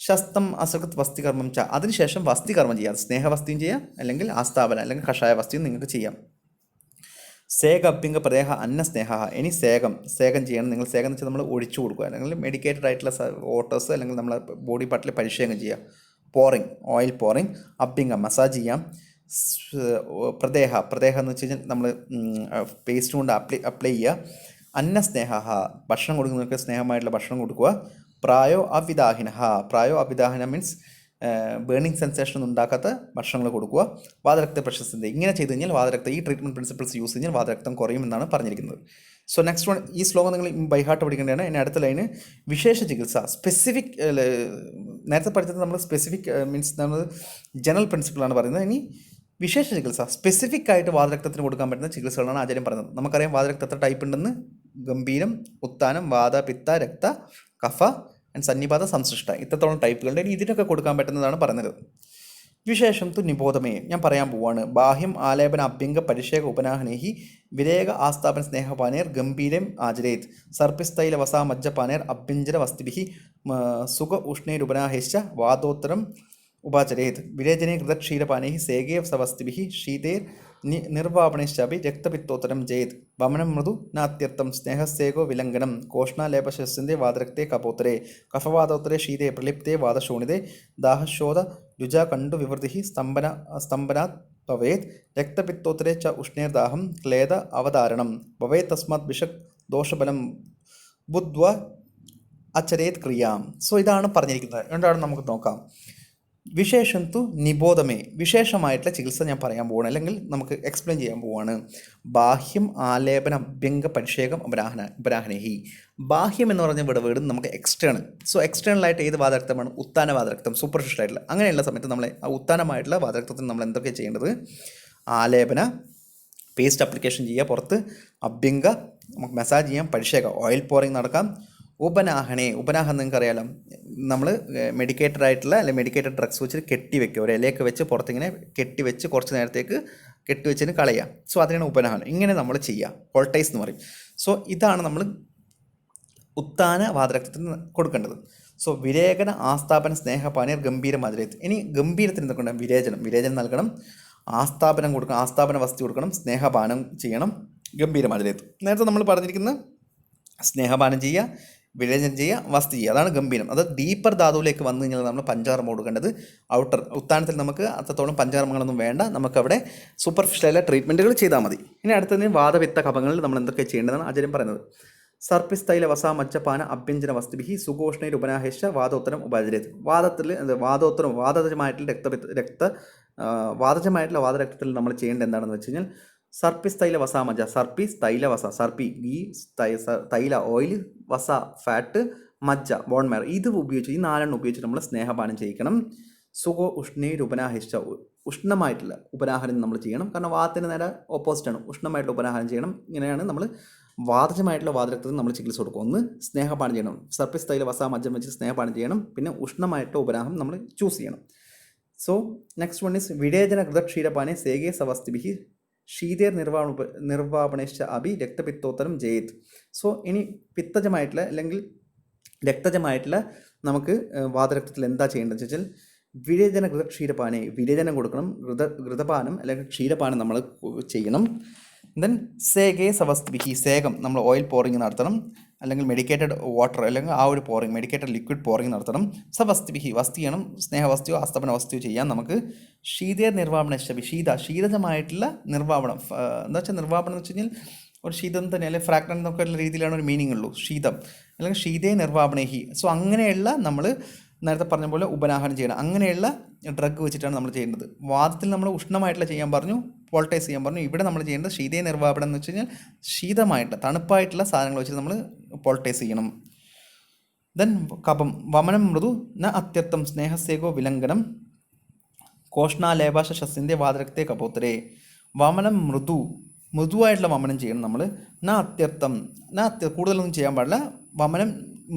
ശസ്തം അസകൃത് വസ്തികർമ്മം അതിനുശേഷം വസ്തികർമ്മം ചെയ്യാം. സ്നേഹവസ്തിയും ചെയ്യാം, അല്ലെങ്കിൽ ആസ്ഥാപന അല്ലെങ്കിൽ കഷായ വസ്തിയും നിങ്ങൾക്ക് ചെയ്യാം. സേക അഭ്യംഗ പ്രദേഹ അന്നസ്നേഹ. ഇനി സേകം ചെയ്യണം. നിങ്ങൾ സേകം എന്ന് വെച്ചാൽ നമ്മൾ ഒഴിച്ചു കൊടുക്കുക, അല്ലെങ്കിൽ മെഡിക്കേറ്റഡ് ആയിട്ടുള്ള വാട്ടേഴ്സ് അല്ലെങ്കിൽ നമ്മൾ ബോഡി പാർട്ടിൽ പരിശീലനം ചെയ്യുക. Oil pouring. അഭ്യംഗ മസാജ് ചെയ്യാം. പ്രദേഹ എന്ന് വെച്ച് കഴിഞ്ഞാൽ നമ്മൾ പേസ്റ്റ് കൊണ്ട് അപ്ലൈ ചെയ്യുക. അന്നസ്നേഹ, ഭക്ഷണം കൊടുക്കുന്നവർക്ക് സ്നേഹമായിട്ടുള്ള ഭക്ഷണം കൊടുക്കുക. പ്രായോ അവിദാഹിന മീൻസ് ബേണിംഗ് സെൻസേഷൻ ഒന്നും ഉണ്ടാക്കാത്ത ഭക്ഷണങ്ങൾ കൊടുക്കുക. വാതരക്ത പ്രശസ്തി. ഇങ്ങനെ ചെയ്ത് കഴിഞ്ഞാൽ ഈ ട്രീറ്റ്മെൻറ്റ് പ്രിൻസിപ്പിൾസ് യൂസ് കഴിഞ്ഞാൽ വാതരക്തം കുറയുമെന്നാണ് പറഞ്ഞിരിക്കുന്നത്. സോ നെക്സ്റ്റ് വൺ, ഈ ശ്ലോകം നിങ്ങൾ ബൈഹാർട്ട് പഠിക്കേണ്ടതാണ്. ഇനി അടുത്ത ലൈന് വിശേഷ ചികിത്സ. സ്പെസിഫിക്, നേരത്തെ പഠിച്ചത് നമ്മൾ സ്പെസിഫിക് മീൻസ് നമ്മൾ ജനറൽ പ്രിൻസിപ്പിളാണ് പറയുന്നത്. ഇനി വിശേഷ ചികിത്സ, സ്പെസിഫിക് ആയിട്ട് വാതരക്തത്തിന് കൊടുക്കാൻ പറ്റുന്ന ചികിത്സകളാണ് ആചാര്യം പറയുന്നത്. നമുക്കറിയാം വാതരക്തം എത്ര ടൈപ്പ് ഉണ്ടെന്ന് ഗംഭീരം, ഉത്താനം, വാത, പിത്ത, രക്ത, കഫ ആൻഡ് സന്നിപാത, സംസൃഷ്ട. ഇത്രത്തോളം ടൈപ്പുകളുണ്ട്. ഇനി ഇതിനൊക്കെ കൊടുക്കാൻ പറ്റുന്നതാണ് പറഞ്ഞത്. വിശേഷം തു നിബോധമേ ഞാൻ പറയാൻ പോവാണ്. ബാഹ്യം ആലേപന അഭ്യംഗ പരിഷേക ഉപനാഹനേഹി വിരേക ആസ്ഥാപന സ്നേഹപാനേർ ഗംഭീരം ആചരേത് സർപ്പിസ്തൈല വസാ മജ്ജപാനേർ അഭ്യഞ്ജന വസ്തുഭിः സുഖ ഉഷ്ണേരുപനാഹേശ്ച വാദോത്തരം ഉപാചരേത് വിരേചനേ കൃതക്ഷീരപാനൈः സേകേ സവസ്തിഭിः ശീതേർ നിർവാപണേശ്ചാപി രക്തപിത്തോത്തരം ജയേത് വമനം മൃദു നാത്യർത്ഥം സ്നേഹസ്സേകോ വിലംഘനം കോഷ്ണാലേപശസ്യന്തേ വാതരക്തേ കപോത്തരേ കഫവാദോത്തരേ ശീതേ പ്രലിപ്തേ വാദശോണിതേ ദാഹശോധ രുചാകണ്ഡു വിവൃതിः സ്തംഭനാത് ഭവേത് രക്തപിത്തോത്തരേ ച ഉഷ്ണേർദാഹം ക്ലേദ അവതാരണം ഭവേത് തസ്മാത് വിഷക് ദോഷബലം ബുദ്ധ്വ അചരേത് ക്രിയാം. സോ ഇതാണ് പറഞ്ഞിരിക്കുന്നത്. എന്താണ് നമുക്ക് നോക്കാം. വിശേഷം തു നിബോധമേ വിശേഷമായിട്ടുള്ള ചികിത്സ ഞാൻ പറയാൻ പോവാണ്, അല്ലെങ്കിൽ നമുക്ക് എക്സ്പ്ലെയിൻ ചെയ്യാൻ പോവാണ്. ബാഹ്യം ആലേപന അഭ്യംഗ പരിഷേകം ഉപരാഹനേഹി. ബാഹ്യം എന്ന് പറഞ്ഞ വേർഡ് നമുക്ക് എക്സ്റ്റേണൽ. സോ എക്സ്റ്റേണലായിട്ട് ഏത് വാതരക്തമാണ്? ഉത്താന വാതരക്തം, സൂപ്പർഫിഷ്യൽ ആയിട്ടുള്ള. അങ്ങനെയുള്ള സമയത്ത് നമ്മൾ ആ ഉത്താനമായിട്ടുള്ള വാതരക്തത്തിന് നമ്മൾ എന്തൊക്കെ ചെയ്യേണ്ടത്? ആലേപന, പേസ്റ്റ് അപ്ലിക്കേഷൻ ചെയ്യുക പുറത്ത്. അഭ്യംഗ, നമുക്ക് മസാജ് ചെയ്യാം. പരിഷേക, ഓയിൽ പോറിങ് നടക്കാം. ഉപനാഹം നിങ്ങൾക്ക് അറിയാലോ, നമ്മൾ മെഡിക്കേറ്റഡ് ആയിട്ടുള്ള അല്ലെങ്കിൽ മെഡിക്കേറ്റഡ് ഡ്രഗ്സ് വെച്ചിട്ട് കെട്ടി വെക്കുക, ഒരു ഇലയൊക്കെ വെച്ച് പുറത്തിങ്ങനെ കെട്ടി വെച്ച് കുറച്ച് നേരത്തേക്ക് കെട്ടി വെച്ചിട്ട് കളയുക. സോ അതിനാണ് ഉപനാഹനം. ഇങ്ങനെ നമ്മൾ ചെയ്യുക, പോൾട്ടൈസ് എന്ന് പറയും. സോ ഇതാണ് നമ്മൾ ഉത്താന വാതരക്തത്തിന് കൊടുക്കേണ്ടത്. സോ വിരേചന ആസ്ഥാപന സ്നേഹപാനീർ ഗംഭീരം ആചരേത്. ഇനി ഗംഭീരത്തിന് എന്തൊക്കെ ഉണ്ട്? വിരേചനം നൽകണം, ആസ്ഥാപനം കൊടുക്കണം, ആസ്ഥാപന വസ്തു കൊടുക്കണം, സ്നേഹപാനം ചെയ്യണം, ഗംഭീരം ആചരേത്. നേരത്തെ നമ്മൾ പറഞ്ഞിരിക്കുന്ന സ്നേഹപാനം ചെയ്യുക, വിരേചനം ചെയ്യുക, വസ്തു ചെയ്യുക, അതാണ് ഗംഭീരം. അത് ഡീപ്പർ ധാതുവിലേക്ക് വന്നു കഴിഞ്ഞാൽ നമ്മൾ പഞ്ചകർമ്മ കൊടുക്കേണ്ടത്. ഔട്ടർ ഉത്താനത്തിൽ നമുക്ക് അത്രത്തോളം പഞ്ചകർമ്മങ്ങളൊന്നും വേണ്ട, നമുക്കവിടെ സൂപ്പർഫിഷ്യലായ ട്രീറ്റ്മെൻറ്റുകൾ ചെയ്താൽ മതി. ഇനി അടുത്തതിന് വാദവിത്ത കഫങ്ങളിൽ നമ്മൾ എന്തൊക്കെ ചെയ്യേണ്ടതാണ് ആചാര്യം പറയുന്നത്. സർപ്പിസ്തൈല വസാ മജ്ജപാന അഭ്യഞ്ജന വസ്തുഭിः സുഖോഷ്ണൈർ ഉപനാഹേശ വാദോത്തരം ഉപാചരേത്. വാതജമായിട്ടുള്ള വാതരക്തത്തിൽ നമ്മൾ ചെയ്യേണ്ടത് എന്താണെന്ന് വെച്ച് കഴിഞ്ഞാൽ സർപ്പിസ്തൈല വസാ മജ്ജ, സർപ്പി ഗീ, തൈല ഓയിൽ, വസ ഫാറ്റ്, മജ്ജ ബോൺ മാരോ, ഇത് ഉപയോഗിച്ച് ഈ 4 ഉപയോഗിച്ച് നമ്മൾ സ്നേഹപാനം ചെയ്യിക്കണം. സുഖോ ഉഷ്ണൈർ ഉപനാഹിച്ച, ഉഷ്ണമായിട്ടുള്ള ഉപനാഹനം നമ്മൾ ചെയ്യണം. കാരണം വാതത്തിന് നേരെ ഓപ്പോസിറ്റാണ്, ഉഷ്ണമായിട്ടുള്ള ഉപനാഹനം ചെയ്യണം. ഇങ്ങനെയാണ് നമ്മൾ വാതജമായിട്ടുള്ള വാതരക്തത്തിന് നമ്മൾ ചികിത്സ കൊടുക്കും. ഒന്ന് സ്നേഹപാനം ചെയ്യണം, സർപ്പിസ്തൈല വസാ മജ്ജം വെച്ച് സ്നേഹപാനം ചെയ്യണം. പിന്നെ ഉഷ്ണമായിട്ടുള്ള ഉപനാഹം നമ്മൾ ചൂസ് ചെയ്യണം. സോ നെക്സ്റ്റ് വൺ ഈസ് വിരേചന കൃതക്ഷീരപാനെ സേകേ സവസ്തിഭിः ശീതേർ നിർവാപണേശ്ച അഭി രക്തപിത്തോത്തരം ജയേത്. സോ ഇനി പിത്തജമായിട്ടുള്ള അല്ലെങ്കിൽ രക്തജമായിട്ടുള്ള നമുക്ക് വാതരക്തത്തിൽ എന്താ ചെയ്യേണ്ടതെന്ന് വെച്ചാൽ വിരേചന കൃതക്ഷീരപാനെ, വിരേചനം കൊടുക്കണം, ഘൃതപാനം അല്ലെങ്കിൽ ക്ഷീരപാനം നമ്മൾ ചെയ്യണം. ദെൻ സേകേ സവസ്തിഭിः, സേകം നമ്മൾ ഓയിൽ പോറിങ് നടത്തണം, അല്ലെങ്കിൽ മെഡിക്കേറ്റഡ് വാട്ടർ അല്ലെങ്കിൽ ആ ഒരു പോറിങ്, മെഡിക്കേറ്റഡ് ലിക്വിഡ് പോറിങ് നടത്തണം. സവസ്തിഭിः, വസ്തു ചെയ്യണം, സ്നേഹവസ്തുയോ ആസ്തപന വസ്തുയോ ചെയ്യാം നമുക്ക്. ശീതേർ നിർവാപണ ശീതജമായിട്ടുള്ള നിർവാപണം. എന്താ വെച്ചാൽ നിർവാപണം എന്ന് വെച്ച് കഴിഞ്ഞാൽ ഒരു ശീതം തന്നെ, അല്ലെങ്കിൽ ഫ്രാക്ടൻ എന്നൊക്കെ ഉള്ള രീതിയിലാണ് ഒരു മീനിങ് ഉള്ളൂ, ശീതം അല്ലെങ്കിൽ ശീതേ നിർവാപണേഹി. സോ അങ്ങനെയുള്ള നമ്മൾ നേരത്തെ പറഞ്ഞ പോലെ ഉപനാഹനം ചെയ്യണം. അങ്ങനെയുള്ള ഡ്രഗ് വെച്ചിട്ടാണ് നമ്മൾ ചെയ്യേണ്ടത്. വാദത്തിൽ നമ്മൾ ഉഷ്ണമായിട്ടുള്ള ചെയ്യാൻ പറഞ്ഞു, പോൾട്ടൈസ് ചെയ്യാൻ പറഞ്ഞു. ഇവിടെ നമ്മൾ ചെയ്യേണ്ടത് ശീതേ നിർവാപണം എന്ന് വെച്ച് കഴിഞ്ഞാൽ ശീതമായിട്ടുള്ള തണുപ്പായിട്ടുള്ള സാധനങ്ങൾ വെച്ചിട്ട് നമ്മൾ പോൾട്ടൈസ് ചെയ്യണം. ദെൻ കപം, വമനം മൃദു ന അത്യർത്ഥം സ്നേഹസേകോ വിലംഘനം കോഷ്ണാലേപാശസ്യന്റെ വാതരക്തേ കപോത്തരേ. വമനം മൃദുവായിട്ടുള്ള വമനം ചെയ്യണം നമ്മൾ. അത്യർത്ഥം കൂടുതലൊന്നും ചെയ്യാൻ പാടില്ല. വമനം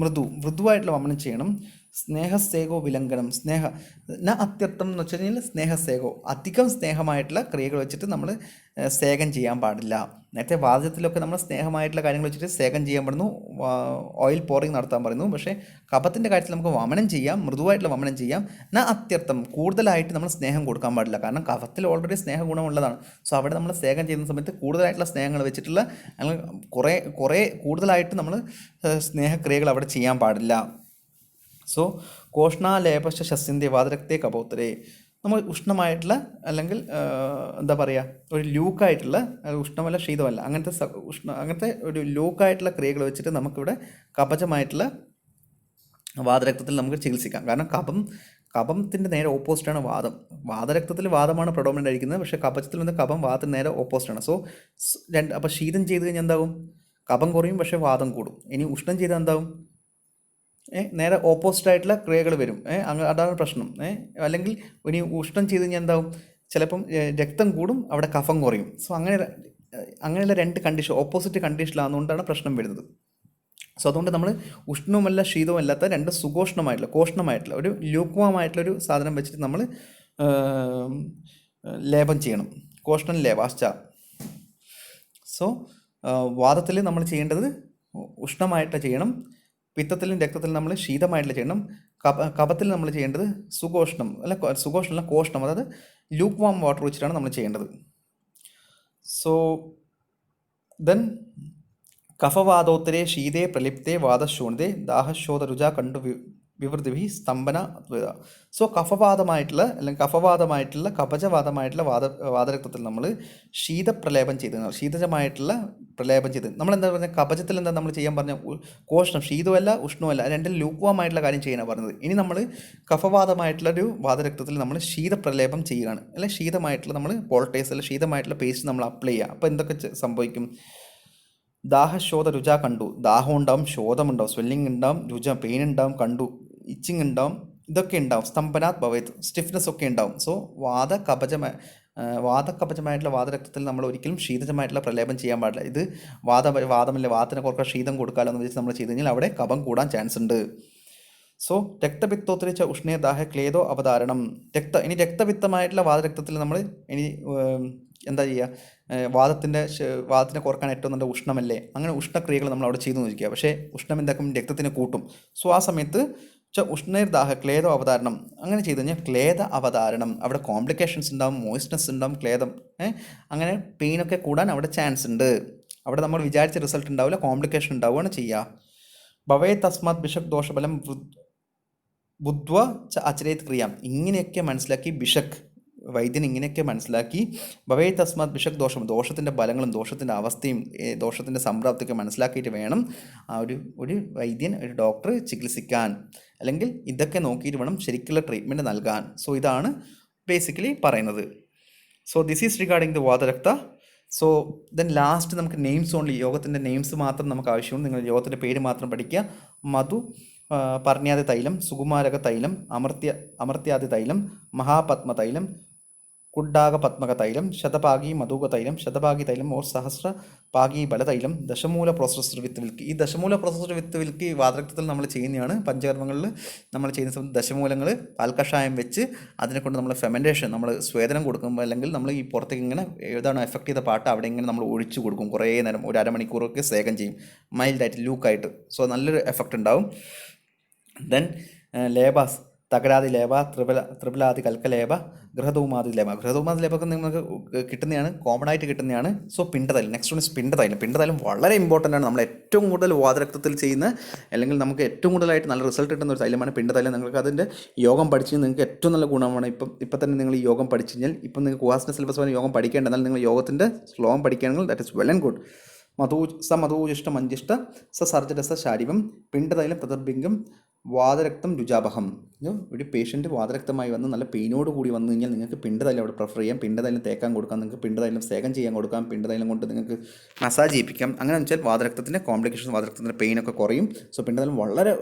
മൃദുവായിട്ടുള്ള വമനം ചെയ്യണം. സ്നേഹസേകോ വിലംഘനം, അത്യർത്ഥം എന്ന് വെച്ച് കഴിഞ്ഞാൽ സ്നേഹസേകോ, അധികം സ്നേഹമായിട്ടുള്ള ക്രിയകൾ വെച്ചിട്ട് നമ്മൾ സേകം ചെയ്യാൻ പാടില്ല. നേരത്തെ വാദത്തിലൊക്കെ നമ്മൾ സ്നേഹമായിട്ടുള്ള കാര്യങ്ങൾ വെച്ചിട്ട് സേകം ചെയ്യാൻ പറയുന്നു, ഓയിൽ പോറിങ് നടത്താൻ പറയുന്നു. പക്ഷേ കഫത്തിൻ്റെ കാര്യത്തിൽ നമുക്ക് വമനം ചെയ്യാം, മൃദുവായിട്ടുള്ള വമനം ചെയ്യാം. അത്യർത്ഥം കൂടുതലായിട്ട് നമ്മൾ സ്നേഹം കൊടുക്കാൻ പാടില്ല. കാരണം കഫത്തിൽ ഓൾറെഡി സ്നേഹ ഗുണമുള്ളതാണ്. സോ അവിടെ നമ്മൾ സേകം ചെയ്യുന്ന സമയത്ത് കൂടുതലായിട്ടുള്ള സ്നേഹങ്ങൾ വെച്ചിട്ടുള്ള അല്ലെങ്കിൽ കുറേ കൂടുതലായിട്ട് നമ്മൾ സ്നേഹക്രിയകൾ അവിടെ ചെയ്യാൻ പാടില്ല. സോ കോഷ്ണാലേപശസ്യന്റെ വാതരക്തേ കപോത്തരേ, നമ്മൾ ഉഷ്ണമായിട്ടുള്ള അല്ലെങ്കിൽ എന്താ പറയുക ഒരു ലൂക്കായിട്ടുള്ള, ഉഷ്ണമല്ല ശീതമല്ല, അങ്ങനത്തെ ഒരു ലൂക്കായിട്ടുള്ള ക്രിയകൾ വെച്ചിട്ട് നമുക്കിവിടെ കപചമായിട്ടുള്ള വാതരക്തത്തിൽ നമുക്ക് ചികിത്സിക്കാം. കാരണം കഫത്തിൻ്റെ നേരെ ഓപ്പോസിറ്റാണ് വാദം. വാതരക്തത്തിൽ വാദമാണ് പ്രൊഡോമിനൻ്റ് ആയിരിക്കുന്നത്, പക്ഷേ കഫത്തിൽ നിന്ന് കഫം വാദത്തിന് നേരെ ഓപ്പോസിറ്റാണ്. സോ അപ്പോൾ ശീതം ചെയ്ത് കഴിഞ്ഞാൽ എന്താകും? കഫം കുറയും, പക്ഷേ വാദം കൂടും. ഇനി ഉഷ്ണം ചെയ്താൽ എന്താകും? നേരെ ഓപ്പോസിറ്റായിട്ടുള്ള ക്രിയകൾ വരും. അതാണ് പ്രശ്നം. അല്ലെങ്കിൽ ഇനി ഉഷ്ണം ചെയ്ത് കഴിഞ്ഞാൽ എന്താവും? ചിലപ്പം രക്തം കൂടും, അവിടെ കഫം കുറയും. സോ അങ്ങനെ അങ്ങനെയുള്ള രണ്ട് കണ്ടീഷൻ ഓപ്പോസിറ്റ് കണ്ടീഷനിലാണെന്നുകൊണ്ടാണ് പ്രശ്നം വരുന്നത്. സോ അതുകൊണ്ട് നമ്മൾ ഉഷ്ണവുമല്ല ശീതവും അല്ലാത്ത രണ്ട് സുഖോഷ്ണമായിട്ടുള്ള കോഷ്ണമായിട്ടുള്ള ഒരു ലൂക്വാമായിട്ടുള്ളൊരു സാധനം വെച്ചിട്ട് നമ്മൾ ലേപം ചെയ്യണം. കോഷ്ണം ലേവാശ്ച. സോ വാദത്തിൽ നമ്മൾ ചെയ്യേണ്ടത് ഉഷ്ണമായിട്ട് ചെയ്യണം, പിത്തത്തിലും രക്തത്തിലും നമ്മൾ ശീതമായിട്ടുള്ള ചെയ്യണം, കഫത്തിൽ നമ്മൾ ചെയ്യേണ്ടത് സുഖോഷ്ണം അല്ല സുഖോഷ്ണം അല്ല കോഷ്ണം, അതായത് ലൂക്ക് വാം വാട്ടർ വെച്ചിട്ടാണ് നമ്മൾ ചെയ്യേണ്ടത്. സോ ദെൻ കഫവാദോത്തരേ ശീതേ പ്രലിപ്തേ വാദശൂണിതേ ദാഹശോധരുച കണ്ടു വിവൃതിഭി സ്തംഭന. സോ കഫവാദമായിട്ടുള്ള അല്ലെങ്കിൽ കഫവാദമായിട്ടുള്ള കപചവാദമായിട്ടുള്ള വാതരക്തത്തിൽ നമ്മൾ ശീതപ്രലേപം ചെയ്ത്, ശീതജമായിട്ടുള്ള പ്രലേപം ചെയ്ത്, നമ്മൾ എന്താ പറഞ്ഞാൽ കപചത്തിൽ എന്താ നമ്മൾ ചെയ്യാൻ പറഞ്ഞ കോഷ്ണം ശീതമല്ല ഉഷ്ണമല്ല രണ്ടും ലൂക്വാമായിട്ടുള്ള കാര്യം ചെയ്യാനാണ് പറഞ്ഞത്. ഇനി നമ്മൾ കഫവാദമായിട്ടുള്ള ഒരു വാതരക്തത്തിൽ നമ്മൾ ശീതപ്രലേപം ചെയ്യുകയാണ്, അല്ലെങ്കിൽ ശീതമായിട്ടുള്ള നമ്മൾ പോൾട്ടേസ് അല്ലെങ്കിൽ ശീതമായിട്ടുള്ള പേസ്റ്റ് നമ്മൾ അപ്ലൈ ചെയ്യുക. അപ്പോൾ എന്തൊക്കെ സംഭവിക്കും? ദാഹശോധ രുച കണ്ടു, ദാഹം ഉണ്ടാവും, ശോധമുണ്ടാവും, സ്വെല്ലിംഗ് ഉണ്ടാവും, രുച പെയിൻ ഉണ്ടാവും, കണ്ടു ഇച്ചിങ് ഉണ്ടാവും, ഇതൊക്കെ ഉണ്ടാവും. സ്തംഭനാത് ഭവേത്, സ്റ്റിഫ്നെസ് ഒക്കെ ഉണ്ടാവും. സോ വാദകപചമായിട്ടുള്ള വാതരക്തത്തിൽ നമ്മൾ ഒരിക്കലും ശീതജമായിട്ടുള്ള പ്രലേപം ചെയ്യാൻ പാടില്ല. ഇത് വാദമില്ല, വാദത്തിന് കുറച്ച് ശീതം കൊടുക്കാമല്ലോ എന്ന് വെച്ച് നമ്മൾ ചെയ്ത് കഴിഞ്ഞാൽ അവിടെ കഫം കൂടാൻ ചാൻസ് ഉണ്ട്. സോ രക്തപിത്തോത്തരിച്ച ഉഷ്ണേദാഹ ക്ലേദോ അവതാരണം. ഇനി രക്തപിത്തമായിട്ടുള്ള വാതരക്തത്തിൽ നമ്മൾ ഇനി എന്താ ചെയ്യുക? വാദത്തിനെ കുറക്കാൻ ഏറ്റവും നല്ല ഉഷ്ണമല്ലേ, അങ്ങനെ ഉഷ്ണക്രിയകൾ നമ്മൾ അവിടെ ചെയ്തു നോക്കുക. പക്ഷേ ഉഷ്ണം എന്താക്കും? രക്തത്തിന് കൂട്ടും. സോ ആ സമയത്ത് ഉഷ്ണേർദാഹ ക്ലേദ അവതാരണം അങ്ങനെ ചെയ്ത് കഴിഞ്ഞാൽ ക്ലേദ അവതാരണം അവിടെ കോംപ്ലിക്കേഷൻസ് ഉണ്ടാവും, മോയ്സ്നെസ് ഉണ്ടാവും, ക്ലേദം അങ്ങനെ പെയിനൊക്കെ കൂടാൻ അവിടെ ചാൻസ് ഉണ്ട്. അവിടെ നമ്മൾ വിചാരിച്ച റിസൾട്ട് ഉണ്ടാവില്ല, കോംപ്ലിക്കേഷൻ ഉണ്ടാവുകയാണ് ചെയ്യുക. ഭവേ തസ്മാത് ബിഷക് ദോഷബലം ബുദ്ധ്വ അചരേത് ക്രിയാം. ഇങ്ങനെയൊക്കെ മനസ്സിലാക്കി വൈദ്യൻ ഇങ്ങനെയൊക്കെ മനസ്സിലാക്കി ഭവേ തസ്മാത് ബിഷക് ദോഷത്തിൻ്റെ ബലങ്ങളും ദോഷത്തിൻ്റെ അവസ്ഥയും ദോഷത്തിൻ്റെ സംപ്രാപ്തിയൊക്കെ മനസ്സിലാക്കിയിട്ട് വേണം ആ ഒരു വൈദ്യൻ ഒരു ഡോക്ടർ ചികിത്സിക്കാൻ, അല്ലെങ്കിൽ ഇതൊക്കെ നോക്കിയിട്ട് വേണം ശരിക്കുള്ള ട്രീറ്റ്മെൻറ്റ് നൽകാൻ. സോ ഇതാണ് ബേസിക്കലി പറയുന്നത്. So this is regarding the വാതരക്ത. സോ ദെൻ ലാസ്റ്റ് നമുക്ക് നെയിംസ് ഓൺലി, യോഗത്തിൻ്റെ നെയിംസ് മാത്രം നമുക്ക് ആവശ്യമുണ്ട്. നിങ്ങൾ യോഗത്തിൻ്റെ പേര് മാത്രം പഠിക്കുക. മധു പർണ്യാദി തൈലം, സുകുമാരക തൈലം, അമർത്യാദി തൈലം, മഹാപത്മ തൈലം, കുഡ്ഡാകപത്മക തൈലം, ശതപാകി മധുക തൈലം, ശതപാകി തൈലം ഓർ സഹസ്രപാകി ബലതൈലം, ദശമൂല പ്രോസസ്ഡ് വിത്ത് വിൽക്ക്. ഈ ദശമൂല പ്രോസസ്ഡ് വിത്ത് വിൽക്ക് വാതരക്തത്തിൽ നമ്മൾ ചെയ്യുന്നതാണ്. പഞ്ചകർമ്മങ്ങളിൽ നമ്മൾ ചെയ്യുന്ന സമയത്ത് ദശമൂലങ്ങൾ പാൽക്കഷായം വെച്ച് അതിനെ കൊണ്ട് നമ്മൾ ഫെമൻറ്റേഷൻ, നമ്മൾ സ്വേദനം കൊടുക്കുമ്പോൾ അല്ലെങ്കിൽ നമ്മൾ ഈ പുറത്തേക്ക് ഇങ്ങനെ ഏതാണ് എഫക്റ്റ് ചെയ്ത പാട്ട് അവിടെ ഇങ്ങനെ നമ്മൾ ഒഴിച്ചു കൊടുക്കും. കുറേ നേരം ഒരു അരമണിക്കൂറൊക്കെ സേകം ചെയ്യും, മൈൽഡായിട്ട് ലൂക്കായിട്ട്. സോ നല്ലൊരു എഫക്റ്റ് ഉണ്ടാവും. ദെൻ ലേബാസ് തകരാതി ലേബ, ത്രിപലാതി കൽക്കലേബ, ഗൃഹധൂമാതി ലേബ. ഗൃഹധൂമാതി ലേബൊക്കെ നിങ്ങൾക്ക് കിട്ടുന്നതാണ്, കോമൺ ആയിട്ട് കിട്ടുന്നതാണ്. സോ പിണ്ടതൈലം, നെക്സ്റ്റ് വൺ ഇസ് പിണ്ടതൈലം. പിണ്ടതൈലം വളരെ ഇമ്പോർട്ടൻ്റ് ആണ്. നമ്മൾ ഏറ്റവും കൂടുതൽ വാതരക്തത്തിൽ ചെയ്യുന്ന അല്ലെങ്കിൽ നമുക്ക് ഏറ്റവും കൂടുതലായിട്ട് നല്ല റിസൾട്ട് കിട്ടുന്ന ഒരു തൈലമാണ് പിണ്ടതൈലം. നിങ്ങൾക്ക് അതിൻ്റെ യോഗം പഠിച്ച് നിങ്ങൾക്ക് ഏറ്റവും നല്ല ഗുണമാണ്. ഇപ്പം തന്നെ നിങ്ങൾ ഈ യോഗം പഠിച്ചു കഴിഞ്ഞാൽ ഇപ്പം നിങ്ങൾക്ക് ഉപാസന സിലബസ് വരെ യോഗം പഠിക്കേണ്ട, എന്നാൽ നിങ്ങൾ യോഗത്തിൻ്റെ ശ്ലോകം പഠിക്കുകയാണെങ്കിൽ that is well and good. മധൂജിഷ്ട മഞ്ജിഷ്ട സർജരസ ശാരീരം പിണ്ടതൈലം പ്രതിർബിംഗം വാതരക്തം രുചാപഹം. ഒരു പേഷ്യൻറ്റ് വാതരക്തമായി വന്ന് നല്ല പെയിനോട് കൂടി വന്നു കഴിഞ്ഞാൽ നിങ്ങൾക്ക് പിണ്ടതൈലം അവിടെ പ്രിഫർ ചെയ്യാം. പിണ്ടതൈലം തേക്കാൻ കൊടുക്കാം, നിങ്ങൾക്ക് പിണ്ടതൈലം സേകം ചെയ്യാൻ കൊടുക്കാം, പിണ്ടതൈലം കൊണ്ട് നിങ്ങൾക്ക് മസാജ് ചെയ്യിപ്പിക്കാം. അങ്ങനെ വെച്ചാൽ വാതരക്തത്തിൻ്റെ കോംപ്ലിക്കേഷൻ, വാതരക്തത്തിൻ്റെ പെയിനൊക്കെ കുറയും. സോ പിണ്ടതൈലം വളരെ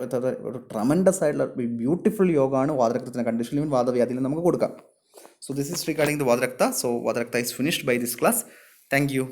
ഒരു ട്രമൻഡസ് ആയിട്ടുള്ള ബ്യൂട്ടിഫുൾ യോഗമാണ്. വാതരക്തത്തിൻ്റെ കണ്ടീഷനിൽ ഈവൻ വാദവ്യാധിയിലും നമുക്ക് കൊടുക്കാം. So this is regarding the വാതരക്ത. സോ വാതരക്ത is finished by this class. Thank U.